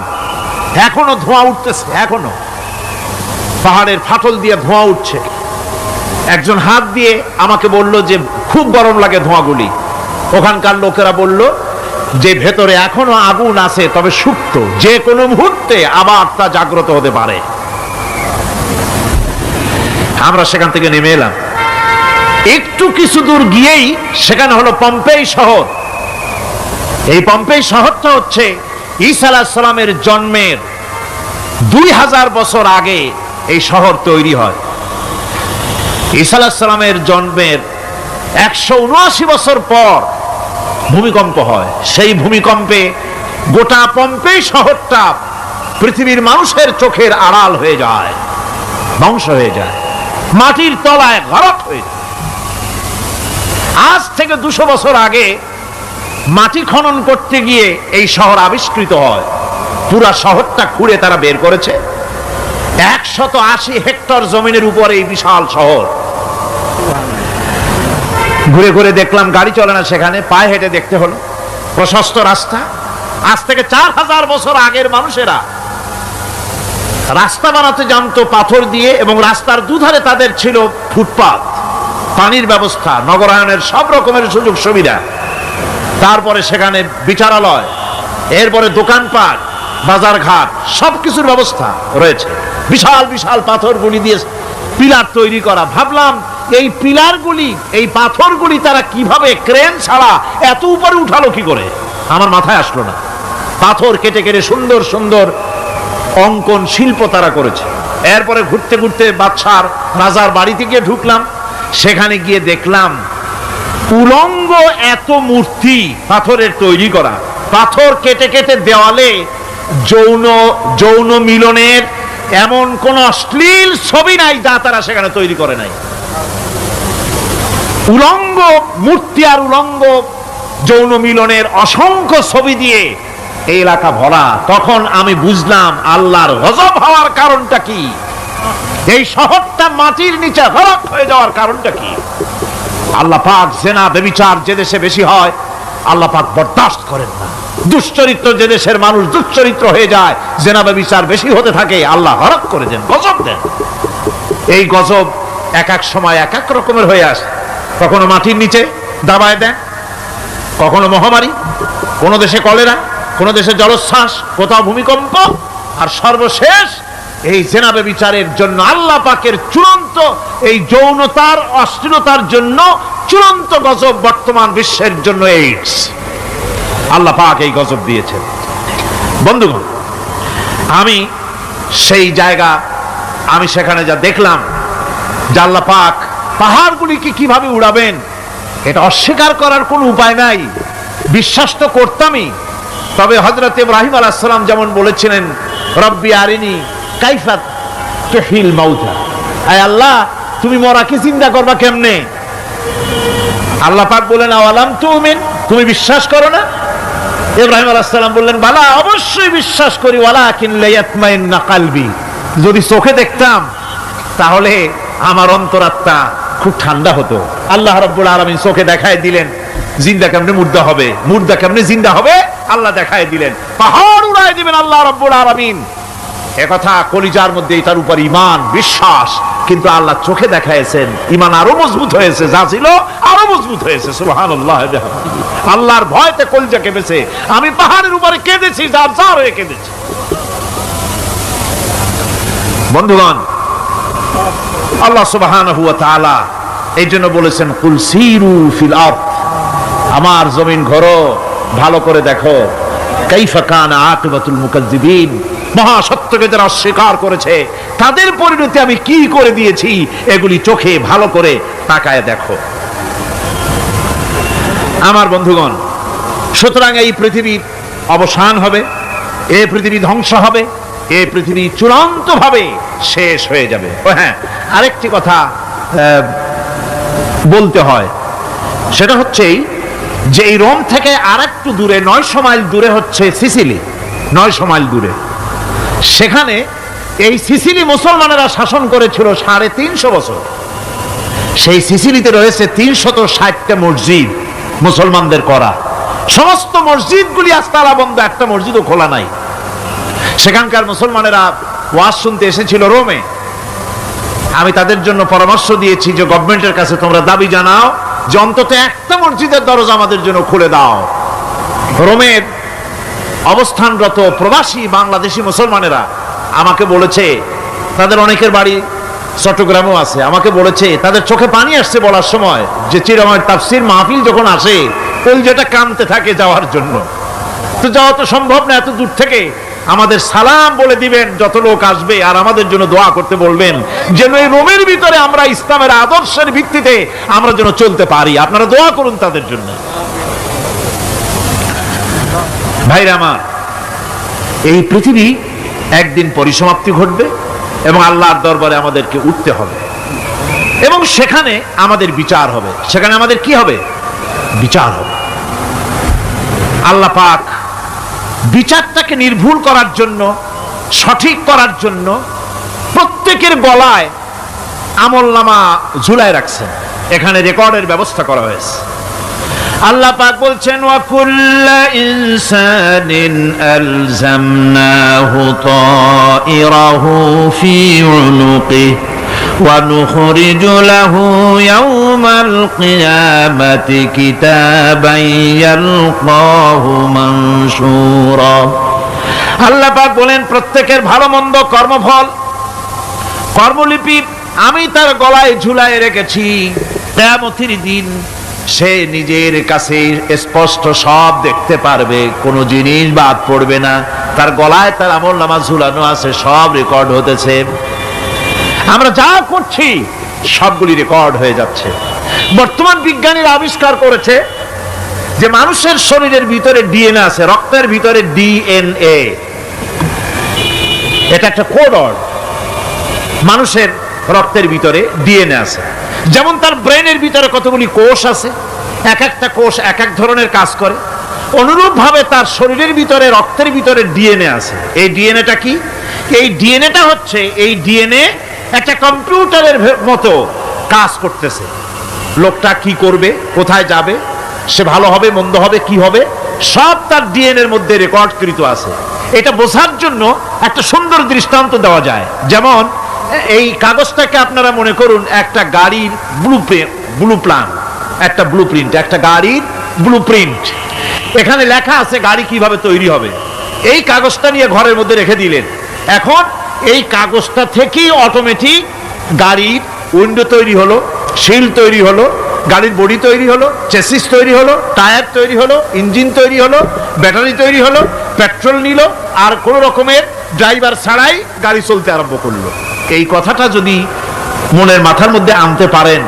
এখনো ধোঁয়া উঠতেছে, এখনো পাহাড়ের ফাটল দিয়ে ধোঁয়া উঠছে। একজন হাত দিয়ে আমাকে বলল যে খুব গরম লাগে ধোঁয়াগুলি। ওখানকার লোকেরা বলল যে ভেতরে এখনো আগুন আছে, তবে সুপ্ত, যে কোনো মুহূর্তে আবার তা জাগ্রত হতে পারে। আমরা সেখান থেকে নেমে এলাম। একটু কিছু দূর গিয়েই সেখানে হলো পম্পেই শহর। এই পম্পেই শহরটা হচ্ছে ঈসা আলাইহিস সালামের জন্মের 2000 বছর আগে এই শহর তৈরি হয়। ঈসা আলাইহিস সালামের জন্মের 179 বছর পর ভূমিকম্প হয়। সেই ভূমিকম্পে গোটা পম্পেই শহরটা পৃথিবীর মানুষের চোখের আড়াল হয়ে যায়, ধ্বংস হয়ে যায়, মাটির তলায় গরক হয়ে যায়। আজ থেকে 200 বছর আগে মাটি খনন করতে গিয়ে এই শহর আবিষ্কৃত হয়। পুরা শহরটা খুঁড়ে তারা বের করেছে। 180 হেক্টর জমিনের উপরে এই বিশাল শহর। ঘুরে ঘুরে দেখলাম, গাড়ি চলে না সেখানে, পায়ে হেঁটে দেখতে হলো। প্রশস্ত রাস্তা। আজ থেকে 4000 বছর আগের মানুষেরা রাস্তা বানাতে জানতো পাথর দিয়ে, এবং রাস্তার দুধারে তাদের ছিল ফুটপাত, পানির ব্যবস্থা, নগরায়নের সব রকমের সুযোগ সুবিধা। তারপরে সেখানে বিচারালয়, এরপরে দোকানপাট, বাজারঘাট, সবকিছুর ব্যবস্থা রয়েছে। বিশাল বিশাল পাথরগুলি দিয়ে পিলার তৈরি করা। ভাবলাম এই পিলারগুলি, এই পাথরগুলি তারা কিভাবে ক্রেন ছাড়া এত উপরে উঠালো কি করে, আমার মাথায় আসলো না। পাথর কেটে কেটে সুন্দর সুন্দর অঙ্কন শিল্প তারা করেছে। এরপরে ঘুরতে ঘুরতে বাদশার রাজার বাড়িতে গিয়ে ঢুকলাম। সেখানে গিয়ে দেখলাম উলঙ্গ এত মূর্তি পাথরের তৈরি করা। পাথর কেটে কেটে দেওয়ালে যৌন মিলনের এমন কোন অশ্লীল ছবি নাই যা তারা সেখানে তৈরি করে নাই। উলঙ্গ মূর্তি আর উলঙ্গ যৌন মিলনের অসংখ্য ছবি দিয়ে এই এলাকা ভরা। তখন আমি বুঝলাম আল্লাহর গজব হওয়ার কারণটা কি, এই শহরটা মাটির নিচে গরক হয়ে যাওয়ার কারণটা কি। আল্লাহ পাক জেনা ব্যভিচার যে দেশে বেশি হয় আল্লাহ পাক বরদাস্ত করেন না। দুশ্চরিত্র যে দেশের মানুষ দুশ্চরিত্র হয়ে যায়, জেনা ব্যভিচার বেশি হতে থাকে, আল্লাহ গজব করে দেন, গজব দেন। এই গজব এক এক সময় এক এক রকমের হয়ে আসে। কখনো মাটির নিচে দাবায় দেন, কখনো মহামারী, কোন দেশে কলেরা, কোন দেশে জলোচ্ছ্বাস, কোথাও ভূমিকম্প, আর সর্বশেষ এই জেনা ব্যভিচারের জন্য আল্লাহ পাকের চূড়ান্ত, এই যৌনতার অশ্লীলতার জন্য চূড়ান্ত গজব বর্তমান বিশ্বের জন্য এইডস। আল্লাহ পাক এই গজব দিয়েছেন। বন্ধুগণ, আমি সেই জায়গা, আমি সেখানে যা দেখলাম যে আল্লাহ পাক পাহাড়গুলিকে কিভাবে উড়াবেন, এটা অস্বীকার করার কোনো উপায় নাই। বিশ্বাস তো করতামই, তবে হযরত ইব্রাহিম আলাইহিস সালাম যেমন বলেছিলেন, রব্বি আরিনি কাইফা তুহিল মাউতা, আয় আল্লাহ তুমি মরাকে জিন্দা করবা কেমনে? আল্লাহ পাক বলেন, আওয়ালাম তুমিন, তুমি বিশ্বাস করো না? ইব্রাহিম আলাইহিস সালাম বললেন, বালা, অবশ্যই বিশ্বাস করি, ওয়ালাকিন লিয়াতমাইন্না কলবি, যদি চোখে দেখতাম তাহলে আমার অন্তরাত্মা খুব ঠান্ডা হতো। আল্লাহ রাব্বুল আলামিন চোখে দেখায় দিলেন জিন্দা কেমনে মুর্দা হবে, মুর্দা কেমনে জিন্দা হবে, আল্লাহ দেখায় দিলেন। পাহাড় উড়ায় দিবেন আল্লাহ রাব্বুল আলামিন। একথা কলিজার মধ্যে এটার উপর ঈমান, বিশ্বাস, কিন্তু আল্লাহ চোখে দেখাইছেন, ঈমান আরো মজবুত হয়েছে, যা ছিল আরো মজবুত হয়েছে। সুবহানাল্লাহ। আল্লাহর ভয়তে কলিজা কেঁপেছে। আমি পাহাড়ের উপরে কেঁদেছি, যার যার হয়ে কেঁদেছি। বন্ধুগণ, আল্লাহ সুবহানাহু ওয়া তাআলা এই জন্য বলেছেন, কুল সিরু ফিল আরদ, আমার জমিন ঘোরো, ভালো করে দেখো, কাইফা কানা আকিবাতুল মুকাজ্জিবিন, মহাসত্যকে যারা অস্বীকার করেছে তাদের পরিণতি আমি কি করে দিয়েছি, এগুলি চোখে ভালো করে তাকায় দেখো। আমার বন্ধুগণ, সুতরাং এই পৃথিবীর অবসান হবে, এই পৃথিবী ধ্বংস হবে, এই পৃথিবী চূড়ান্তভাবে শেষ হয়ে যাবে। ও হ্যাঁ, আরেকটি কথা বলতে হয়, সেটা হচ্ছে যে এই রোম থেকে আর একটু দূরে 900 মাইল দূরে হচ্ছে সিসিলি। 900 মাইল দূরে, সেখানে এই সিসিলি মুসলমানেরা শাসন করেছিল 350 বছর। সেই সিসিলিতে রয়েছে 360টা মসজিদ মুসলমানদের করা। সমস্ত মসজিদগুলি আজ তালা বন্ধ, একটা মসজিদও খোলা নাই। সেখানকার মুসলমানেরা ওয়াজ শুনতে এসেছিল রোমে। আমি তাদের জন্য পরামর্শ দিয়েছি যে গভর্নমেন্টের কাছে তোমরা দাবি জানাও যে অন্তত একটা মসজিদের দরজা আমাদের জন্য খুলে দাও। রোমের অবস্থানরত প্রবাসী বাংলাদেশি মুসলমানেরা আমাকে বলেছে, তাদের অনেকের বাড়ি চট্টগ্রামেও আছে, আমাকে বলেছে তাদের চোখে পানি আসছে বলার সময় যে চিরময় তাফসীর মাহফিল যখন আসে ওই যেটা কামতে থাকে যাওয়ার জন্য, তো যাওয়া তো সম্ভব না এত দূর থেকে, আমাদের সালাম বলে দিবেন যত লোক আসবে, আর আমাদের জন্য দোয়া করতে বলবেন যেন এই রোমের ভিতরে আমরা ইসলামের আদর্শের ভিত্তিতে আমরা যেন চলতে পারি। আপনারা দোয়া করুন তাদের জন্য। ভাইরা আমার, এই পৃথিবী একদিন পরিসমাপ্তি ঘটবে এবং আল্লাহর দরবারে আমাদেরকে উঠতে হবে এবং সেখানে আমাদের বিচার হবে। সেখানে আমাদের কি হবে? বিচার হবে। আল্লাহ পাক বিচারটাকে নির্ভুল করার জন্য, সঠিক করার জন্য প্রত্যেকের গলায় আমলনামা ঝুলায় রাখছেন। এখানে রেকর্ডের ব্যবস্থা করা হয়েছে। আল্লাহ পাক বলছেন, ওয়া কুল্লা ইনসানিন আলজামনাহু তাইরাহু ফি উনুকিহি ওয়া নুখরিজু লাহু ইয়াওমাল কিয়ামাতি কিতাবান ইয়ালকাহু মানশুরা। আল্লাহ পাক বলেন, প্রত্যেকের ভালো মন্দ কর্মফল, কর্মলিপি আমি তার গলায় ঝুলায় রেখেছি। কিয়ামতের দিন সে নিজের কাছে স্পষ্ট সব দেখতে পারবে, কোনো জিনিস বাদ পড়বে না। তার গলায় তার আমলনামা ঝুলানো আছে, সব রেকর্ড হতেছে। আমরা যা করছি সবগুলি রেকর্ড হয়ে যাচ্ছে। বর্তমান বিজ্ঞানীরা আবিষ্কার করেছে যে মানুষের শরীরের ভিতরে ডিএনএ আছে, রক্তের ভিতরে ডিএনএ, এটা একটা কোড। মানুষের রক্তের ভিতরে ডিএনএ আছে। যেমন তার ব্রেনের ভিতরে কতগুলি কোষ আছে, এক একটা কোষ এক এক ধরনের কাজ করে, অনুরূপ ভাবে তার শরীরের ভিতরে রক্তের ভিতরে ডিএনএ আছে। এই ডিএনএটা কি? এই ডিএনএটা হচ্ছে, এই ডিএনএ একটা কম্পিউটারের মতো কাজ করতেছে। লোকটা কি করবে, কোথায় যাবে, সে ভালো হবে মন্দ হবে কি হবে, সব তার ডিএনএর মধ্যে রেকর্ডকৃত আছে। এটা বোঝার জন্য একটা সুন্দর দৃষ্টান্ত দেওয়া যায়। যেমন এই কাগজটাকে আপনারা মনে করুন একটা গাড়ির একটা ব্লুপ্রিন্ট, একটা গাড়ির ব্লুপ্রিন্ট। এখানে লেখা আছে গাড়ি কিভাবে তৈরি হবে। এই কাগজটা নিয়ে ঘরের মধ্যে রেখে দিলেন। এখন এই কাগজটা থেকেই অটোমেটিক গাড়ির উইন্ডো তৈরি হলো, শিল তৈরি হলো, গাড়ির বডি তৈরি হলো, চেসিস তৈরি হলো, টায়ার তৈরি হলো, ইঞ্জিন তৈরি হলো, ব্যাটারি তৈরি হলো, পেট্রোল নিল, আর কোন রকমের ড্রাইভার ছাড়াই গাড়ি চলতে আরম্ভ করলো। এই কথাটা যদি মনের মাথার মধ্যে আনতে পারেন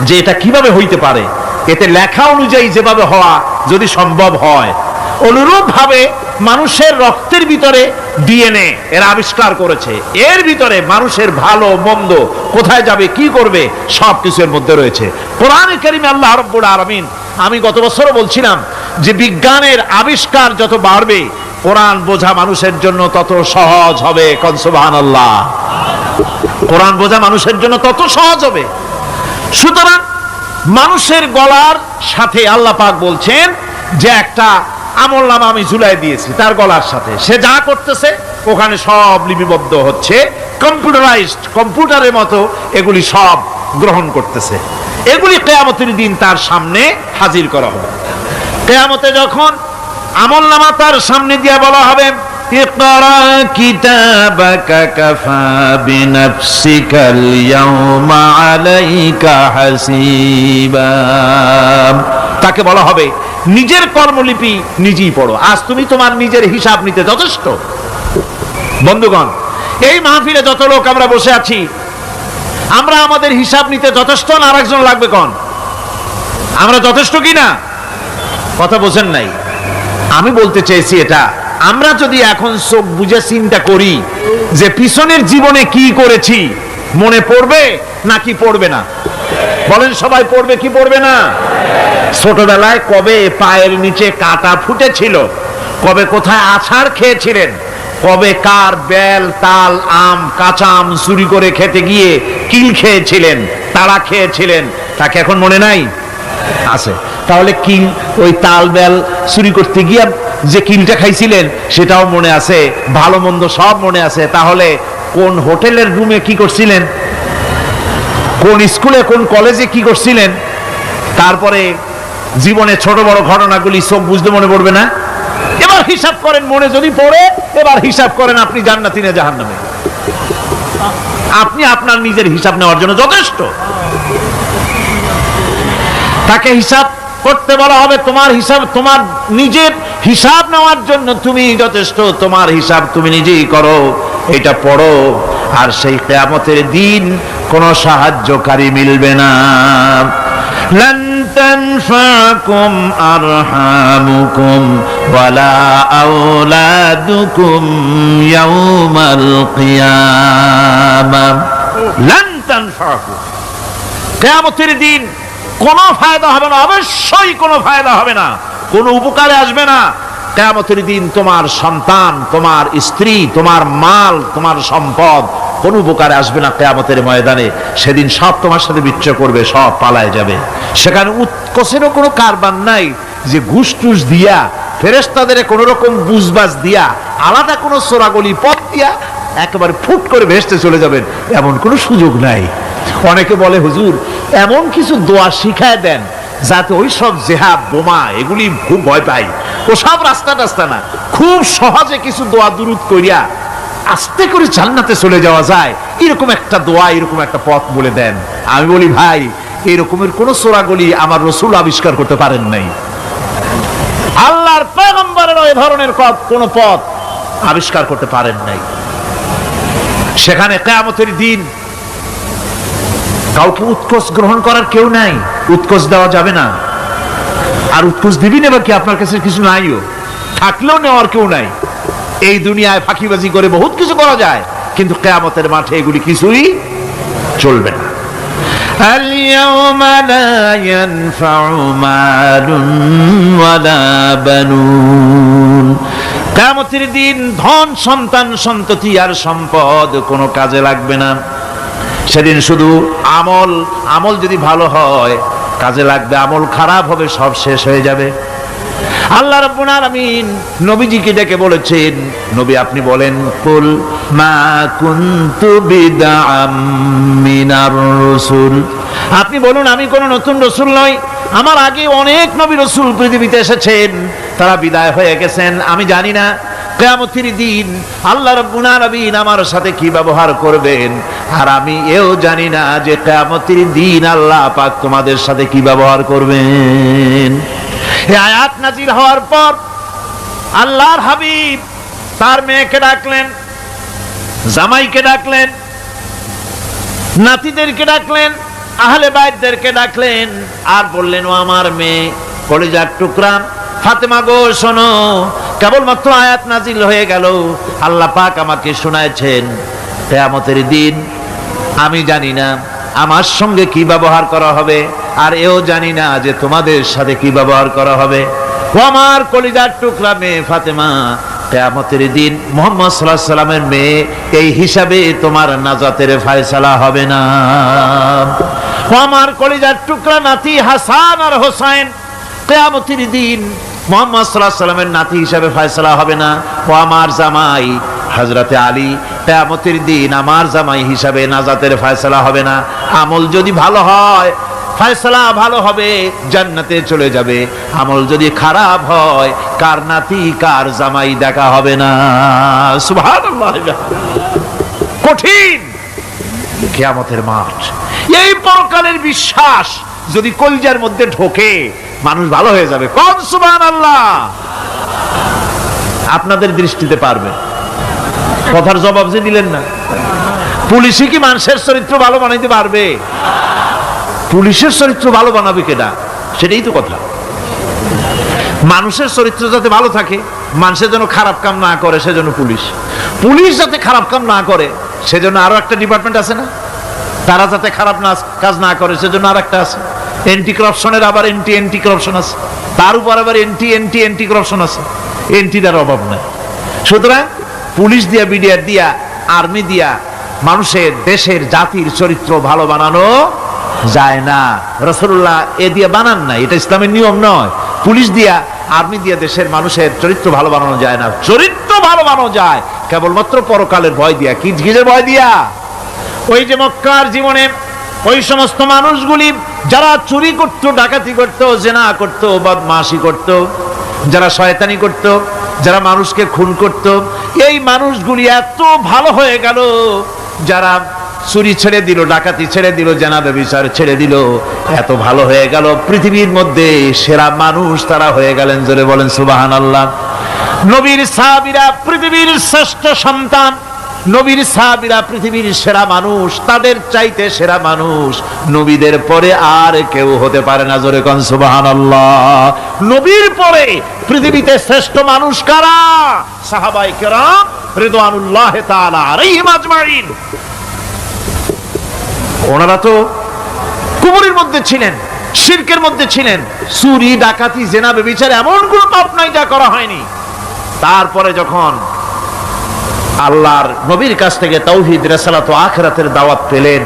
যে এটা কিভাবে হইতে পারে, এতে লেখা অনুযায়ী যেভাবে হওয়া যদি সম্ভব হয়, অনুরূপ ভাবে মানুষের রক্তের ভিতরে ডিএনএ এর আবিষ্কার করেছে। এর ভিতরে মানুষের ভালো মন্দ, কোথায় যাবে কি করবে, সবকিছু এর মধ্যে রয়েছে। কোরআনে কারিমে আল্লাহ রাব্বুল আলামিন, আমি গত বছরও বলছিলাম যে বিজ্ঞানের আবিষ্কার যত বাড়বে কোরআন বোঝা মানুষের জন্য তত সহজ হবে। কোন সুবহানাল্লাহ। কোরআন বোঝা মানুষের জন্য তত সহজ হবে। সুতরাং মানুষের গলার সাথে আল্লাহ পাক বলছেন যে একটা আমলনামা আমি ঝুলাই দিয়েছি তার গলার সাথে, সে যা করতেছে ওখানে সব লিপিবদ্ধ হচ্ছে, কম্পিউটারাইজড, কম্পিউটারের মতো এগুলি সব গ্রহণ করতেছে। এগুলি কিয়ামতের দিন তার সামনে হাজির করা হবে। কিয়ামতে যখন আমলনামা তার সামনে দিয়ে বলা হবে, ইকরা কিতাবাকা কাফা বিনাফসিকাল ইয়াওমা আলাইকা হাসিবা। তাকে বলা হবে নিজের কর্মলিপি নিজেই পড়ো, আজ তুমি তোমার নিজের হিসাব নিতে যথেষ্ট। বন্ধুগণ, এই মাহফিলে যত লোক আমরা বসে আছি, আমরা আমাদের হিসাব নিতে যথেষ্ট না আরেকজন লাগবে? কোন আমরা যথেষ্ট কিনা? কথা বোঝেন নাই। আমি বলতে চেয়েছি এটা, আমরা যদি এখন চোখ বুঝে চিন্তা করি যে পিছনের জীবনে কি করেছি, মনে পড়বে নাকি পড়বে না? বলেন সবাই, পড়বে কি পড়বে না? ছোটবেলায় কবে পায়ের নিচে কাটা ফুটেছিল, কবে কোথায় আছাড় খেয়েছিলেন, কবে কার বেল তাল আম কাঁচা আম চুরি করে খেতে গিয়ে কিল খেয়েছিলেন, তাড়া খেয়েছিলেন, তাকে এখন মনে নাই? আছে। তাহলে কিল, ওই তাল বেল চুরি করতে গিয়ে যে কিলটা খাইছিলেন সেটাও মনে আছে, ভালো মন্দ সব মনে আছে। তাহলে কোন হোটেলের রুমে কি করছিলেন, কোন স্কুলে কোন কলেজে কি করছিলেন, তারপরে জীবনে ছোট বড় ঘটনাগুলি সব বুঝতে মনে পড়বে না? এবার হিসাব করেন, মনে যদি পড়ে এবার হিসাব করেন আপনি জান্নাতি না জাহান্নামে। আপনি আপনার নিজের হিসাব নেওয়ার জন্য যথেষ্ট। তাকে হিসাব করতে বলা হবে, তোমার হিসাব, তোমার নিজের হিসাব নেওয়ার জন্য তুমি যথেষ্ট, তোমার হিসাব তুমি নিজেই করো, এটা পড়ো। আর সেই কিয়ামতের দিন কোনো সাহায্যকারী মিলবে না। লান তানফাকুম আরহামুকুম ওয়ালা আওলাদুকুম ইয়াউমাল কিয়ামাহ। লান তানফাকুম, কিয়ামতের দিন কোনো ফায়দা হবে না, অবশ্যই কোনো ফায়দা হবে না, কোনো উপকারে আসবে না। কিয়ামতের দিন তোমার সন্তান, তোমার স্ত্রী, তোমার মাল, তোমার সম্পদ কোনো উপকারে আসবে না কিয়ামতের ময়দানে। সেদিন সব তোমার সাথে বিচ্ছেদ করবে, সব পালায় যাবে। সেখানে উৎকোষেরও কোনো কারবার নাই যে ঘুষ টুস দিয়া, ফেরেশতাদের কোনো রকম বুঝবাজ দিয়া, আলাদা কোনো চোরাগলি পথ দিয়া একেবারে ফুট করে ভেস্তে চলে যাবেন, এমন কোনো সুযোগ নাই। অনেকে বলে হুজুর এমন কিছু দোয়া শিখায় দেন যাতে ওই সব জেহাদ বোমা এগুলি খুব ভয় পাই, ওসব রাস্তা টাস্তা না, খুব সহজে কিছু দোয়া দুরূদ করিয়া আস্তে করে জান্নাতে চলে যাওয়া যায়, এরকম একটা দোয়া, এরকম একটা পথ বলে দেন। আমি বলি ভাই, এরকমের কোন চোরাগলি আমার রাসূল আবিষ্কার করতে পারেন নাই, আল্লাহর পয়গম্বরের ওই ধরনের কোন পথ আবিষ্কার করতে পারেন নাই। সেখানে কিয়ামতের দিন কাউকে উৎকোষ গ্রহণ করার কেউ নাই, উৎকোষ দেওয়া যাবে না। আর উৎকোষ দিবি নেবা কি, আপনার কাছে কিছু নাইও, থাকলেও নেওয়ার কেউ নাই। এই দুনিয়ায় ফাঁকিবাজি করে বহুত কিছু করা যায়, কিন্তু কিয়ামতের মাঠে এগুলি কিছুই চলবে না। اليوم لا ينفع مال ولا بنون, কিয়ামতের দিন ধন, সন্তান, সন্ততি আর সম্পদ কোনো কাজে লাগবে না। সেদিন শুধু আমল, আমল যদি ভালো হয় কাজে লাগবে, আমল খারাপ হবে সব শেষ হয়ে যাবে। আল্লাহ রাব্বুল আলামিন নবীজিকে ডেকে বলেছেন, নবী আপনি বলেন, কুল মা কুনতু বিদআম মিনার রাসূল, আপনি বলুন আমি কোন নতুন রাসূল নই, আমার আগে অনেক নবী রাসূল পৃথিবীতে এসেছেন, তারা বিদায় হয়ে গেছেন। আমি জানি না কিয়ামতের দিন আল্লাহ রাব্বুল আলামিন আমার সাথে কি ব্যবহার করবেন, আর আমি এও জানি না যে কিয়ামতের দিন আল্লাহ পাক তোমাদের সাথে কি ব্যবহার করবেন। এই আয়াত নাজিল হওয়ার পর আল্লাহর হাবিব তার মেয়েকে ডাকলেন, জামাইকে ডাকলেন, নাতিদেরকে ডাকলেন, আহলে বাইতদেরকে ডাকলেন, আর বললেন, ও আমার মেয়ে, কলিজার টুকরা ফাতেমা গো শোনো, কেবলমাত্র আয়াত নাজিল হয়ে গেল, আল্লাহ পাক আমাকে শোনাচ্ছেন কিয়ামতের দিন আমি জানি না আমার সঙ্গে কি ব্যবহার করা হবে, আর এও জানি না যে তোমাদের সাথে কি ব্যবহার করা হবে। ও আমার কলিজার টুকরা মেয়ে ফাতেমা, কিয়ামতের দিন মুহাম্মদ সাল্লাল্লাহু আলাইহি সাল্লামের মেয়ে, এই হিসাবে তোমার নাজাতের ফয়সালা হবে না। ও আমার কলিজার টুকরা নাতি হাসান আর হোসেন, কিয়ামতের দিন মুহাম্মদ সাল্লাল্লাহু আলাইহি সাল্লামের নাতি হিসাবে ফয়সালা হবে না। ও আমার জামাই হযরতে আলী, কিয়ামতের দিন আমার জামাই হিসাবে নাজাতের ফয়সালা হবে না। আমল যদি ভালো হয় ফয়সালা ভালো হবে, জান্নাতে চলে যাবে। আমল যদি খারাপ হয় কার নাতি কার জামাই দেখা হবে না। সুবহানাল্লাহ, কঠিন কিয়ামতের মাঠ। এই পরকালের বিশ্বাস যদি কলিজার মধ্যে ঢোকে মানুষ ভালো হয়ে যাবে। কোন সুবহানাল্লাহ। আপনাদের দৃষ্টিতে পারবে, কথার জবাব যে দিলেন না। পুলিশে কি মানুষের চরিত্র ভালো বানাইতে পারবে? পুলিশের চরিত্র ভালো বানাবে কেডা? সেটাই তো কথা। মানুষের চরিত্র যাতে ভালো থাকে, মানুষের জন্য খারাপ কাম না করে, সেজন্য পুলিশ। পুলিশ যাতে খারাপ কাম না করে সেজন্য আরো একটা ডিপার্টমেন্ট আছে না, তারা যাতে খারাপ কাজ না করে সেজন্য আর একটা আছে। এন্টি করাপশনের আবার এন্টি করাপশন আছে, তার উপর আবার এন্টি করাপশন আছে। এন্টিটার অভাব নাই। সুতরাং পুলিশ দিয়া, বিডিআর দিয়া, আর্মি দিয়া মানুষের, দেশের, জাতির চরিত্র ভালো বানানো যায় না। রাসূলুল্লাহ এ দিয়ে বানান না, এটা ইসলামের নিয়ম নয়। পুলিশ দিয়া, আর্মি দিয়া দেশের মানুষের চরিত্র ভালো বানানো যায় না। চরিত্র ভালো বানানো যায় কেবলমাত্র পরকালের ভয় দিয়া। কি কিসের ভয় দিয়া? ওই যে মক্কার জীবনে ওই সমস্ত মানুষগুলি যারা চুরি করত, ডাকাতি করত, জিনা করত, বদমাশি করত, যারা শয়তানি করত, যারা মানুষকে খুন করত, এই মানুষগুলি এত ভালো হয়ে গেল, যারা চুরি ছেড়ে দিল, ডাকাতি ছেড়ে দিল, জেনা ব্যভিচার ছেড়ে দিল, এত ভালো হয়ে গেল, পৃথিবীর মধ্যে সেরা মানুষ তারা হয়ে গেলেন। জোরে বলেন সুবহানাল্লাহ। নবীর সাহাবীরা পৃথিবীর শ্রেষ্ঠ সন্তান, নবীর সাহাবীরা পৃথিবীর সেরা মানুষ, তাদের চাইতে সেরা মানুষ নবীদের পরে আর কেউ হতে পারে না। জোরে কোন সুবহানাল্লাহ। নবীর পরে পৃথিবীতে শ্রেষ্ঠ মানুষ কারা? সাহাবায়ে কেরাম রিদওয়ানুল্লাহ তাআলা আলাইহিম আজমাইন। ওনারা তো কুফরের মধ্যে ছিলেন, শিরকের মধ্যে ছিলেন, চুরি ডাকাতি জেনা ব্যভিচার এমন কোন পাপ নাই যা করা হয়নি। তারপরে যখন আল্লাহর নবীর কাছ থেকে তাওহীদ, রিসালাত ও আখিরাতের দাওয়াত পেলেন,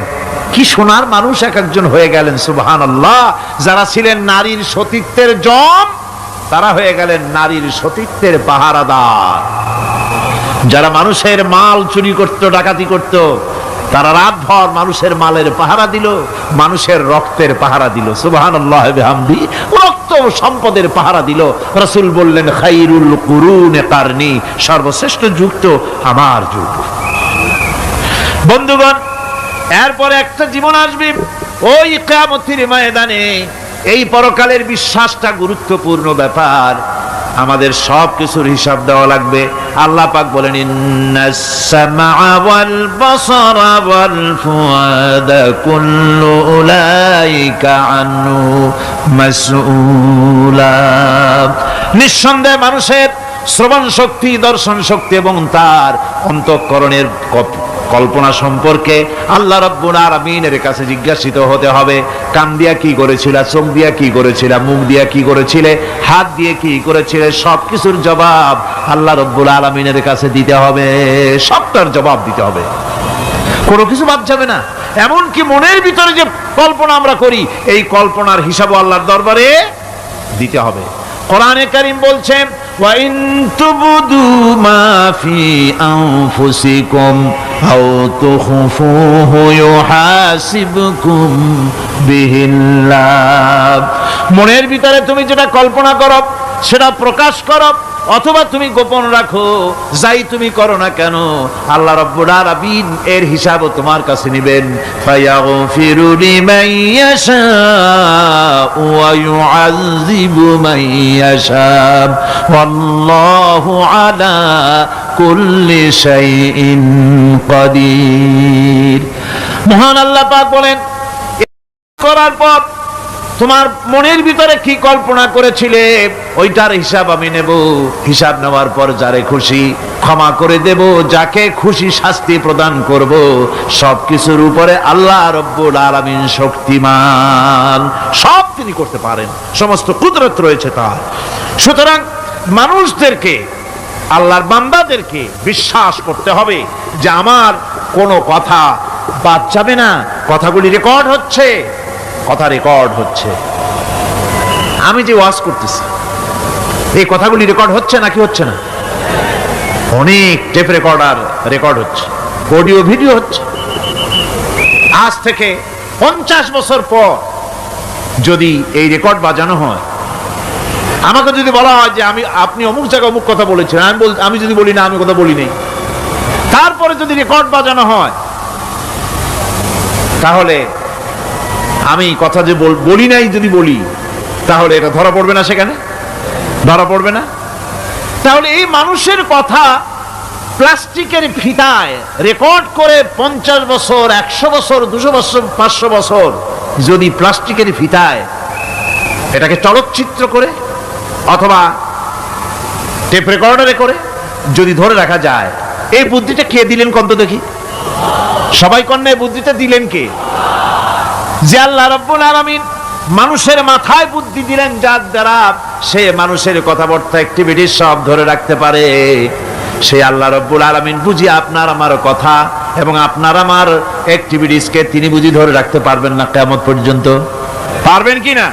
কি সোনার মানুষ এক একজন হয়ে গেলেন। সুবহানাল্লাহ। যারা ছিলেন নারীর সতীত্বের জম, তারা হয়ে গেলেন নারীর সতীত্বের পাহারাদার। যারা মানুষের মাল চুরি করত, ডাকাতি করত, তারা রাতভর মানুষের মালের পাহারা দিল, মানুষের রক্তের পাহারা দিল। সুবহানাল্লাহ বিহামদি। রক্ত ও সম্পদের পাহারা দিল। রাসূল বললেন, খায়রুল কুরুনে কারনি, সর্বশ্রেষ্ঠ যুগ তো আমার যুগ। বন্ধুগণ, এরপরে একটা জীবন আসবে ওই কিয়ামতের ময়দানে। এই পরকালের বিশ্বাসটা গুরুত্বপূর্ণ ব্যাপার, আমাদের সব কিছুর হিসাব দেওয়া লাগবে। আল্লাহ পাক বলেন, ইন্নাস সামআ ওয়াল বাসারা ওয়াল ফুআদা কুল্লু উলাইকা আনহু মাসউলা। নিঃসন্দেহে মানুষের শ্রবণ শক্তি, দর্শন শক্তি এবং তার অন্তঃকরণের কল্পনা সম্পর্কে আল্লাহ রাব্বুল আলামিনের কাছে জিজ্ঞাসিত হতে হবে। কান দিয়া কি করেছিল, চোখ দিয়া কি করেছিল, মুখ দিয়া কি করেছিলে, হাত দিয়ে কি করেছিলে, সবকিছুর জবাব আল্লাহ রাব্বুল আলামিনের কাছে দিতে হবে। সবটার জবাব দিতে হবে, কোনো কিছু বাদ যাবে না। এমনকি মনের ভিতরে যে কল্পনা আমরা করি, এই কল্পনার হিসাবও আল্লাহর দরবারে দিতে হবে। কোরআনে কারীম বলছেন, ওয়া ইন তুবদু মা ফি আনফুসিকুম আও তুখফুহু ইউহাসিবকুম বিহিল্লাহ। মনের ভিতরে তুমি যেটা কল্পনা করো সেটা প্রকাশ করো, অথবা তুমি গোপন রাখো, যাই তুমি করো না কেন, আল্লাহ রাব্বুল আলামিন এর হিসাবও তোমার কাছে নেবেন। ফায়াগফিরু লিমান ইয়াশাউ ওয়া ইউআযযিবু মান ইয়াশাউ ওয়াল্লাহু আলা কুল্লি শাইইন কাদির। মহান আল্লাহ পাক বলেন, করার পর তোমার মনের ভিতরে কি কল্পনা করেছিলে ওইটার হিসাব আমি নেব। হিসাব নেওয়ার পর যারে খুশি ক্ষমা করে দেব, যাকে খুশি শাস্তি প্রদান করব। সবকিছুর উপরে আল্লাহ রাব্বুল আলামিন শক্তিমান, সব তিনি করতে পারেন, সমস্ত কুদরত রয়েছে তার। সুতরাং মানুষদেরকে, আল্লাহর বান্দাদেরকে বিশ্বাস করতে হবে যে আমার কোনো কথা বাদ যাবে না। কথাগুলি রেকর্ড হচ্ছে, কথা রেকর্ড হচ্ছে। আমি যে ওয়াজ করতেছি এই কথাগুলি রেকর্ড হচ্ছে নাকি হচ্ছে না? অনেক টেপ রেকর্ডার রেকর্ড হচ্ছে, অডিও ভিডিও হচ্ছে। আজ থেকে 50 বছর পর যদি এই রেকর্ড বাজানো হয়, আমাকে যদি বলা হয় যে আপনি অমুক জায়গায় অমুক কথা বলেছেন, আমি যদি বলি না আমি কথা বলি নাই, তারপরে যদি রেকর্ড বাজানো হয়, তাহলে আমি কথা যে বলি নাই যদি বলি, তাহলে এটা ধরা পড়বে না? সেখানে ধরা পড়বে না? তাহলে এই মানুষের কথা প্লাস্টিকের ফিতায় রেকর্ড করে 50 বছর, 100 বছর, 200 বছর, 500 বছর যদি প্লাস্টিকের ফিতায় এটাকে চলচ্চিত্র করে অথবা টেপ রেকর্ডারে করে যদি ধরে রাখা যায়, এই বুদ্ধিটা কে দিলেন কত দেখি? সবাই কন্যা বুদ্ধিটা দিলেন কে? যে আল্লাহ রাব্বুল আলামিন মানুষের মাথায় বুদ্ধি দিলেন, যার দ্বারা সে মানুষের কথাবার্তা অ্যাক্টিভিটি সব ধরে রাখতে পারে। সেই আল্লাহ রাব্বুল আলামিন বুঝি আপনার আমার কথা এবং আপনার আমার অ্যাক্টিভিটিসকে তিনি বুঝি ধরে রাখতে পারবেন না কিয়ামত পর্যন্ত? পারবেন কি না?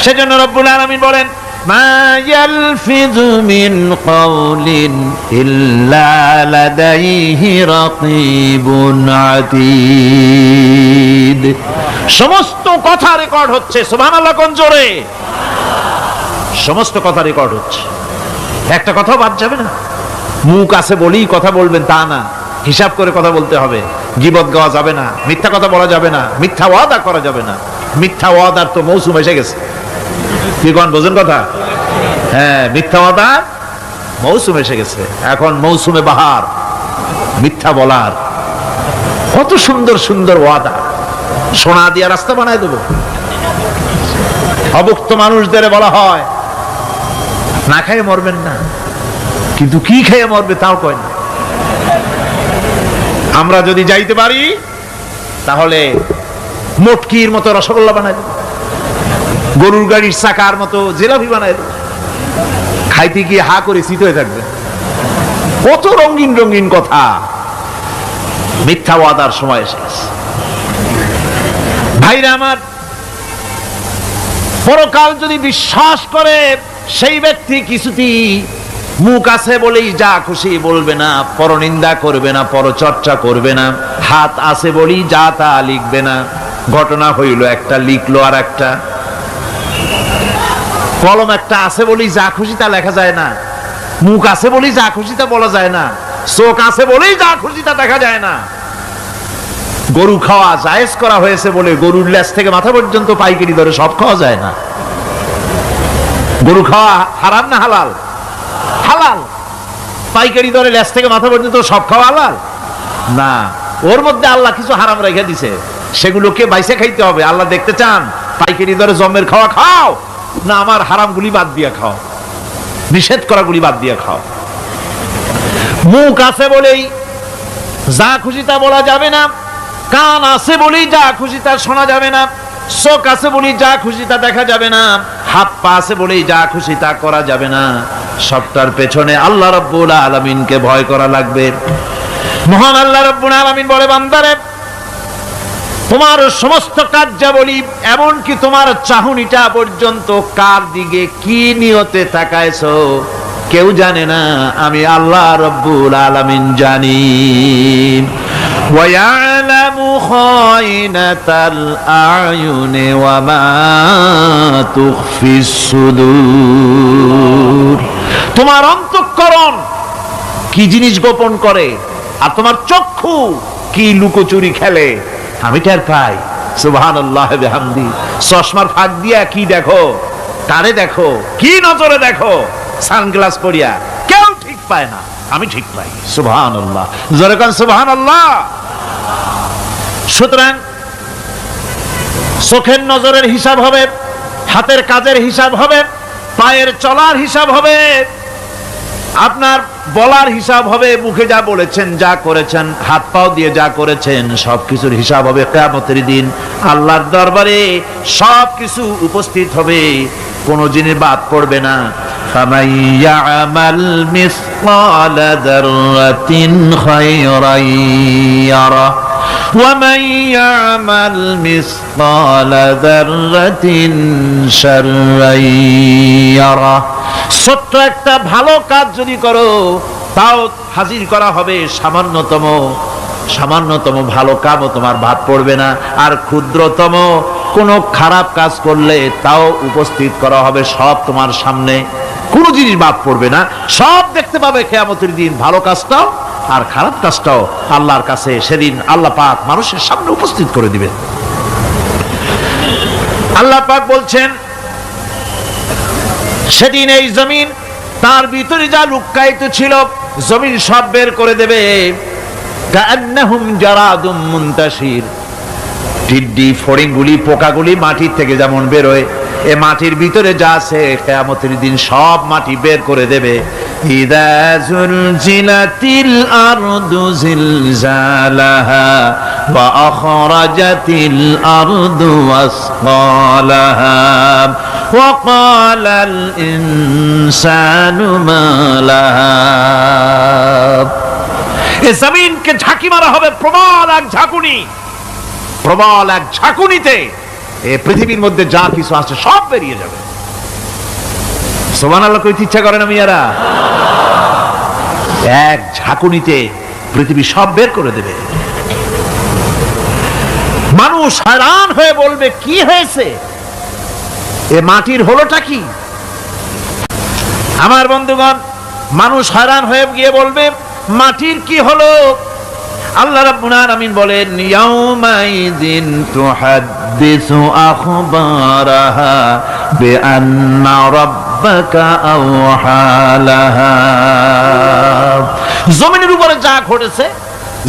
সেজন্য রাব্বুল আলামিন বলেন, মা ইয়ালফিযু মিন কাওলিন ইল্লা লাদাইহি রাকীবুন আতীদ। সমস্ত কথা রেকর্ড হচ্ছে। সুবহানাল্লাহ কোন জোরে! সমস্ত কথা রেকর্ড হচ্ছে, একটা কথাও বাদ যাবে না। মুখ আছে বলেই কথা বলবেন তা না, হিসাব করে কথা বলতে হবে। গীবত গাওয়া যাবে না, মিথ্যা কথা বলা যাবে না, মিথ্যা ওয়াদা করা যাবে না। মিথ্যা ওয়াদার তো মৌসুম এসে গেছে। কি কোন বোঝেন কথা? হ্যাঁ, মিথ্যা ওয়াদার মৌসুম এসে গেছে। এখন মৌসুমে বাহার, মিথ্যা বলার। কত সুন্দর সুন্দর ওয়াদা, সোনা দিয়া রাস্তা বানায় দেবো। অভুক্ত মানুষদের বলা হয় না খেয়ে মরবেন না, কিন্তু কি খেয়ে মরবে তাও কয় না। আমরা যদি যাইতে পারি তাহলে মটকির মতো রসগোল্লা বানাই দেব, গরুর গাড়ির চাকার মতো জিলাপি বানাই দেব। খাইতে গিয়ে হা করে শীত হয়ে থাকবে। কত রঙিন রঙিন কথা। মিথ্যা ওয়াদার সময় এসে গেছে। ভাইরা আমার, পরকাল যদি বিশ্বাস করে সেই ব্যক্তি কিছুতেই মুখ আছে বলেই যা খুশি বলবে না, পরনিন্দা করবে না, পরচর্চা করবে না, হাত আছে বলেই যা তা লিখবে না। ঘটনা হইল একটা, লিখলো আর একটা। কলম একটা আছে বলেই যা খুশি তা লেখা যায় না, মুখ আছে বলেই যা খুশি তা বলা যায় না, চোখ আছে বলেই যা খুশি তা দেখা যায় না। গরু খাওয়া জায়েজ করা হয়েছে বলে গরুর লেজ থেকে মাথা পর্যন্ত পাইকারি দরে সব খাওয়া যায় না। গরু খাওয়া হারাম না হালাল? হালাল। পাইকারি দরে লেজ থেকে মাথা পর্যন্ত সব খাওয়া হালাল না। ওর মধ্যে আল্লাহ কিছু হারাম রেখে দিছে, সেগুলোকে বাইসে খাইতে হবে। আল্লাহ দেখতে চান পাইকারি দরে জমের খাওয়া খাও না আমার হারাম গুলি বাদ দিয়া খাও, নিষেধ করা গুলি বাদ দিয়া খাও। মুখ আছে বলেই যা খুশি তা বলা যাবে না, কান আছে বলেই যা খুশি তা শোনা যাবে না, চোখ আছে বলেই যা খুশি তা দেখা যাবে না, হাত পা আছে বলেই যা খুশি তা করা যাবে না। সবটার পেছনে আল্লাহ রাব্বুল আলামিনকে ভয় করা লাগবে। মহান আল্লাহ রাব্বুল আলামিন বলে, বান্দারে তোমার সমস্ত কার্যাবলী এমনকি তোমার চাহনিটা পর্যন্ত কার দিকে কি নিয়তে তাকায়ছো কেউ জানে না, আমি আল্লাহ রাব্বুল আলামিন জানি। وَيَعْلَمُ خَائِنَةَ الْأَعْيُنِ وَمَا تُخْفِي الصُّدُورُ। তোমার অন্তঃকরণ কি জিনিস গোপন করে আর তোমার চক্ষু কি লুকোচুরি খেলে আমি টের পাই। সুবহানাল্লাহ বিহামদি। চশমার ফাঁক দিয়া কি দেখো, কারে দেখো, কি নজরে দেখো, সানগ্লাস পরিয়া কেউ ঠিক পায় না, আমি ঠিক পাই। সুবহানাল্লাহ, জোরে কোন সুবহানাল্লাহ। সুতরাং চোখের নজরের হিসাব হবে, হাতের কাজের হিসাব হবে, পায়ের চলার হিসাব হবে, আপনার বলার হিসাব হবে, মুখে যা বলেছেন, যা করেছেন, হাত পাও দিয়ে যা করেছেন সবকিছুর হিসাব হবে কিয়ামতের দিন। আল্লাহর দরবারে সবকিছু উপস্থিত হবে, কোনো জিনিস বাদ পড়বে না। فَمَن يَعْمَلْ مِثْقَالَ ذَرَّةٍ خَيْرًا يَرَهُ وَمَن يَعْمَلْ مِثْقَالَ ذَرَّةٍ شَرًّا يَرَهُ। ছোট্ট একটা ভালো কাজ যদি করো তাও হাজির করা হবে সামান্যতম ভালো কাজও তোমার বাদ পড়বে না। আর ক্ষুদ্রতম কোনো খারাপ কাজ করলে তাও উপস্থিত করা হবে, সব তোমার সামনে, কোনো জিনিস বাদ পড়বে না, সব দেখতে পাবে কিয়ামতের দিন। ভালো কাজটাও আর খারাপ কাজটাও আল্লাহর কাছে সেদিন আল্লাহ পাক মানুষের সামনে উপস্থিত করে দিবেন। আল্লাহ পাক বলছেন সেদিন এই জমিন তার ভিতরে যা লুক্কায়িত ছিল জমিন সব বের করে দেবে। কাআন্নাহুম জারাদুম মুনতাশির। টিড্ডি ফড়িংগুলি পোকাগুলি মাটির থেকে যেমন বেরোয়, এ মাটির ভিতরে যা আছে কিয়ামতের দিন সব মাটি বের করে দেবে। ইযা যুলজিলাতিল আরদু জিলজালাহা ওয়া আখরাজাতিল আরদু আসকালাহা ওয়া ক্বালাল ইনসানু মা লাহা। এ জমিনকে ঝাঁকি মারা হবে প্রবল এক ঝাঁকুনি, প্রবল এক ঝাঁকুনিতে এই পৃথিবীর মধ্যে যা কিছু আছে সব বেরিয়ে যাবে। সুবহানাল্লাহ কইতে ইচ্ছা করে না মিয়ারা? এক ঝাঁকুনিতে পৃথিবী সব বের করে দেবে। মানুষ হয়রান হয়ে বলবে কি হয়েছে, এ মাটির হলোটা কি? আমার বন্ধুগণ, মানুষ হয়রান হয়ে গিয়ে বলবে মাটির কি হলো? আল্লাহ রাব্বুল আলামিন বলেন ইয়াউমাইযিন তুহাদ্দিসু আখবারাহা বিআন্না রাব্বাকা আওহালাহা। জমিনের উপরে যা ঘটেছে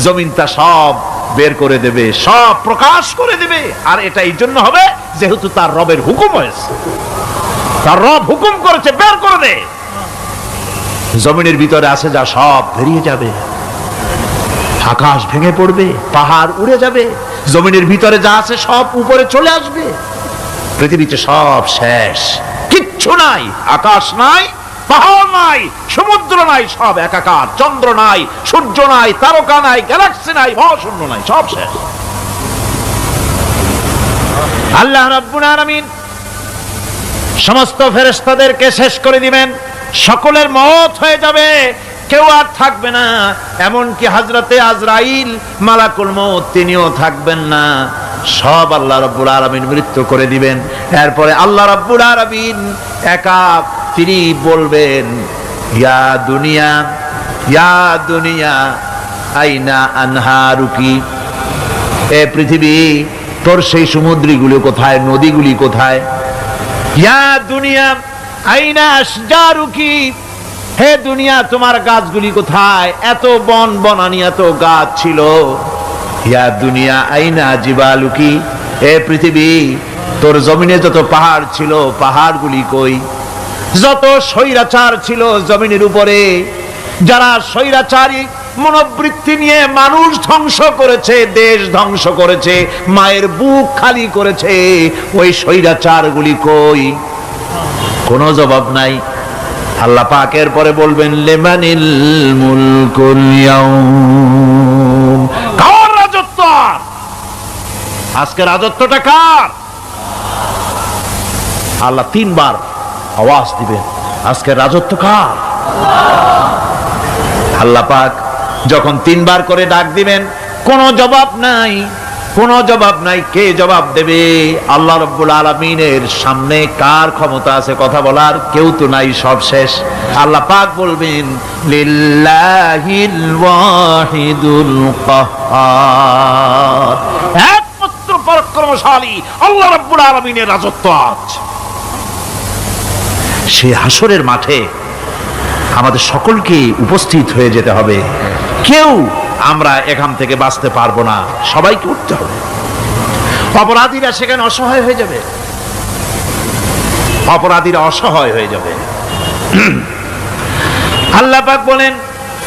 জমিন তা সব বের করে দেবে, সব প্রকাশ করে দেবে। আর এটা এই জন্য হবে যেহেতু তার রবের হুকুম হয়েছে, তার রব হুকুম করেছে বের করে দে। জমিনের ভিতরে আছে যা সব বেরিয়ে যাবে, আকাশ ভেঙে পড়বে, পাহাড় উড়ে যাবে, জমিনের ভিতরে যা আছে সব উপরে চলে আসবে। পৃথিবীতে সব শেষ, কিচ্ছু নাই, আকাশ নাই, পাহাড় নাই, সমুদ্র নাই, সব একাকার। চন্দ্র নাই, সূর্য নাই, তারকা নাই, গ্যালাক্সি নাই, মহাশূন্য নাই, সব শেষ। আল্লাহ রাব্বুল আলামিন সমস্ত ফেরেশতাদেরকে শেষ করে দিবেন, সকলের মওত হয়ে যাবে, কেউ আর থাকবে না। এমনকি হযরতে আজরাইল মালাকুল মউত তিনিও থাকবেন না, সব আল্লাহ রাব্বুল আলামিন মৃত্যু করে দিবেন। এরপরে আল্লাহ রাব্বুল আলামিন একা তিনি বলবেন ইয়া দুনিয়া, ইয়া দুনিয়া আইনা আনহারুকি, এ পৃথিবী তোর সেই সমুদ্রগুলো কোথায়, নদীগুলি কোথায়? ইয়া দুনিয়া আইনা আশজারুকি, হে দুনিয়া তোমার গাছগুলি কোথায়? এত বন বনানি, এত গাছ ছিল। ইয়া দুনিয়া আইনা জিবালুকি, হে পৃথিবী তোর জমিনে যত পাহাড় ছিল পাহাড়গুলি কই? যত স্বৈরাচার ছিল জমিনের উপরে, যারা স্বৈরাচারী মনোবৃত্তি নিয়ে মানুষ ধ্বংস করেছে, দেশ ধ্বংস করেছে, মায়ের বুক খালি করেছে, ওই স্বৈরাচারগুলি কই? কোনো জবাব নাই। আল্লাহ পাক এর পরে বলবেন লিমানিল মুলকুল ইয়াউম, কার রাজত্ব? আজকে রাজত্বটা কার? আল্লাহ তিনবার আওয়াজ দিবেন, আজকে রাজত্ব কার? আল্লাহ পাক যখন তিনবার করে ডাক দিবেন, কোনো জবাব নাই, কোনো জবাব নাই। কে জবাব দেবে? আল্লাহ রাব্বুল আলামিনের সামনে কার ক্ষমতা আছে কথা বলার? কেউ তো নাই, সব শেষ। আল্লাহ পাক বলবেন লিল্লাহিল ওয়াহিদুল কাহ্হার, একমাত্র পরাক্রমশালী আল্লাহ রাব্বুল আলামিনের রাজত্ব আজ। সেই হাসরের মাঠে আমাদের সকলকে উপস্থিত হয়ে যেতে হবে। কেউ আমরা এখান থেকে বাঁচতে পারবো না, সবাইকে উঠতে হবে। অপরাধীরা সেখানে অসহায় হয়ে যাবে, অপরাধীরা অসহায় হয়ে যাবে। আল্লাহ পাক বলেন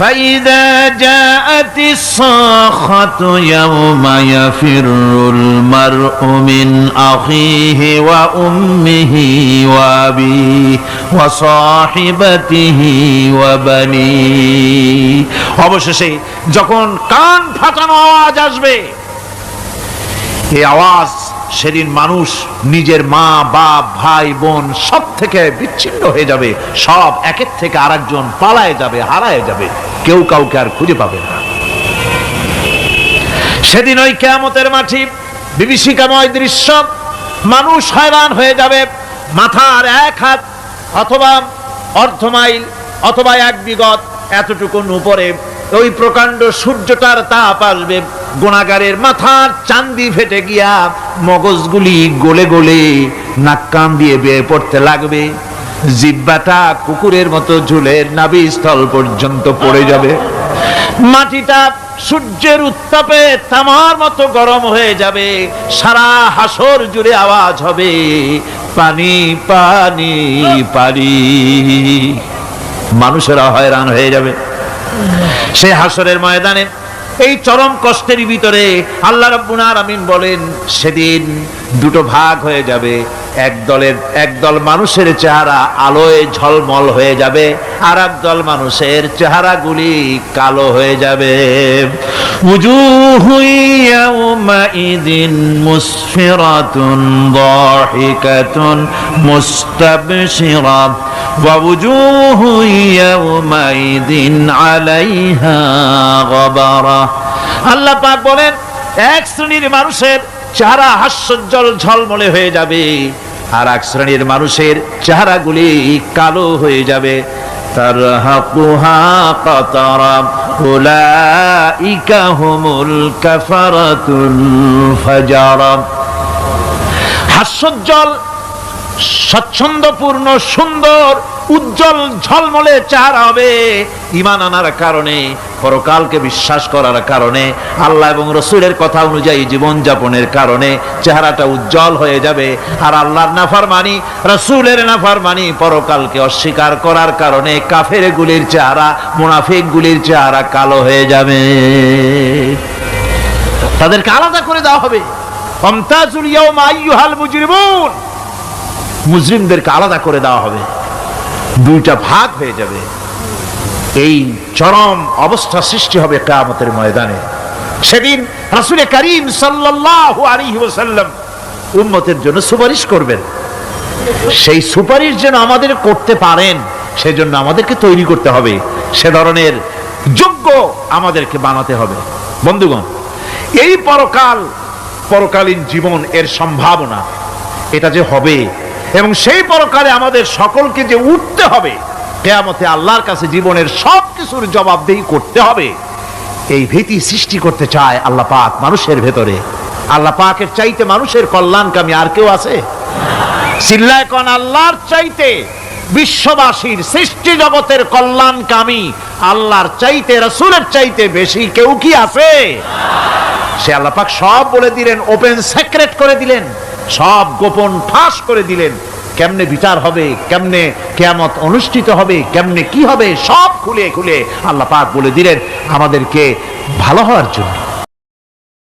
فَإِذَا جَاءَتِ الصَّاخَّةُ يَوْمَ يَفِرُّ الْمَرْءُ مِنْ أَخِيهِ وَأُمِّهِ وَأَبِيهِ وَصَاحِبَتِهِ وَبَنِيهِ। অবশেষে যখন কান ফাটানো আওয়াজ আসবে, এই আওয়াজ সেদিন মানুষ নিজের মা বাপ ভাই বোন সব থেকে বিচ্ছিন্ন হয়ে যাবে, সব একের থেকে আরেকজন পালায় যাবে, হারায় যাবে, কেউ কাউকে আর খুঁজে পাবে না। সেদিন ওই কিয়ামতের মাঠে বিভীষিকাময় দৃশ্য, মানুষ হয়রান হয়ে যাবে। মাথার এক হাত অথবা অর্ধ মাইল অথবা এক বিগত এতটুকুন উপরে ওই প্রকাণ্ড সূর্যটার তাপ আসবে, গুনাহগারের মাথার চান্দি ফেটে গিয়া মগজগুলি গলে গলে নাক কান দিয়ে বেয়ে পড়তে লাগবে, জিহ্বাটা কুকুরের মতো ঝুলে নাভিস্থল পর্যন্ত পড়ে যাবে, মাটিটা সূর্যের উত্তাপে তামার মতো গরম হয়ে যাবে, সারা হাসর জুড়ে আওয়াজ হবে পানি পানি পানি। মানুষেরা হয়রান হয়ে যাবে। সেই হাসরের ময়দানে এই চরম কষ্টের ভিতরে আল্লাহ রাব্বুল আলামিন বলেন সেদিন দুটো ভাগ হয়ে যাবে। একদল মানুষের চেহারা আলোয় ঝলমল হয়ে যাবে, আর একদল মানুষের চেহারাগুলি কালো হয়ে যাবে। উজুহু ইয়াউমাইযিন মুসফিরাতুন দাহিকাতুন মুস্তাবশিরা ওয়া উজুহু ইয়াউমাইযিন আলাইহা গাবারা। আল্লাহ পাক বলেন এক শ্রেণীর মানুষের চেহারা হাস্যোজ্জ্বল ঝলমলে হয়ে যাবে, আর এক শ্রেণীর মানুষের চেহারাগুলি কালো হয়ে যাবে। তারহাকুহা কাতারা উলাইকা হুমুল কাফারাতুল ফাজারা। হাস্যোজ্জ্বল, স্বচ্ছন্দপূর্ণ, সুন্দর, উজ্জ্বল ঝলমলে চেহারা হবে ঈমান আনার কারণে, পরকালকে বিশ্বাস করার কারণে, আল্লাহ এবং রসুলের কথা অনুযায়ী জীবন যাপনের কারণে চেহারাটা উজ্জ্বল হয়ে যাবে। আর আল্লাহর নাফরমানি, রসুলের নাফরমানি, পরকালকে অস্বীকার করার কারণে কাফের গুলির চেহারা, মুনাফিক গুলির চেহারা কালো হয়ে যাবে। তাদেরকে আলাদা করে দেওয়া হবে। ফামতাজুল ইয়াওমা আইয়ুহাল মুজরিমুন, মুজরিমদেরকে আলাদা করে দেওয়া হবে, দুইটা ভাগ হয়ে যাবে। এই চরম অবস্থা সৃষ্টি হবে কিয়ামতের ময়দানে। সেদিন রাসূল করিম সাল্লাল্লাহু আলাইহি ওয়াসাল্লাম উম্মতের জন্য সুপারিশ করবেন। সেই সুপারিশ যেন আমাদের করতে পারেন, সেজন্য আমাদেরকে তৈরি করতে হবে, সে ধরনের যোগ্য আমাদেরকে বানাতে হবে। বন্ধুগণ, এই পরকালীন জীবন, এর সম্ভাবনা, এটা যে হবে এবং সেই পরকালে আমাদের সকলকে যে উঠতে হবে, কিয়ামতে আল্লাহর কাছে জীবনের সব কিছুর জবাবদিহি করতে হবে, এই ভীতি সৃষ্টি করতে চায় আল্লাহ পাক মানুষের ভেতরে। আল্লাহ পাকের চাইতে মানুষের কল্যাণকামী আর কেউ আছে? চিল্লায় কোন আল্লাহর চাইতে, বিশ্ববাসীর সৃষ্টি জগতের কল্যাণকামী আল্লাহর চাইতে, রাসূলের চাইতে বেশি কেউ কি আছে? সে আল্লাহ পাক সব বলে দিলেন, ওপেন সিক্রেট করে দিলেন, সব গোপন ফাঁস করে দিলেন। কেমনে বিচার হবে, কেমনে কিয়ামত অনুষ্ঠিত হবে, কেমনে কি হবে, সব খুলে খুলে আল্লাহ পাক বলে দিলেন আমাদেরকে ভালো হওয়ার জন্য।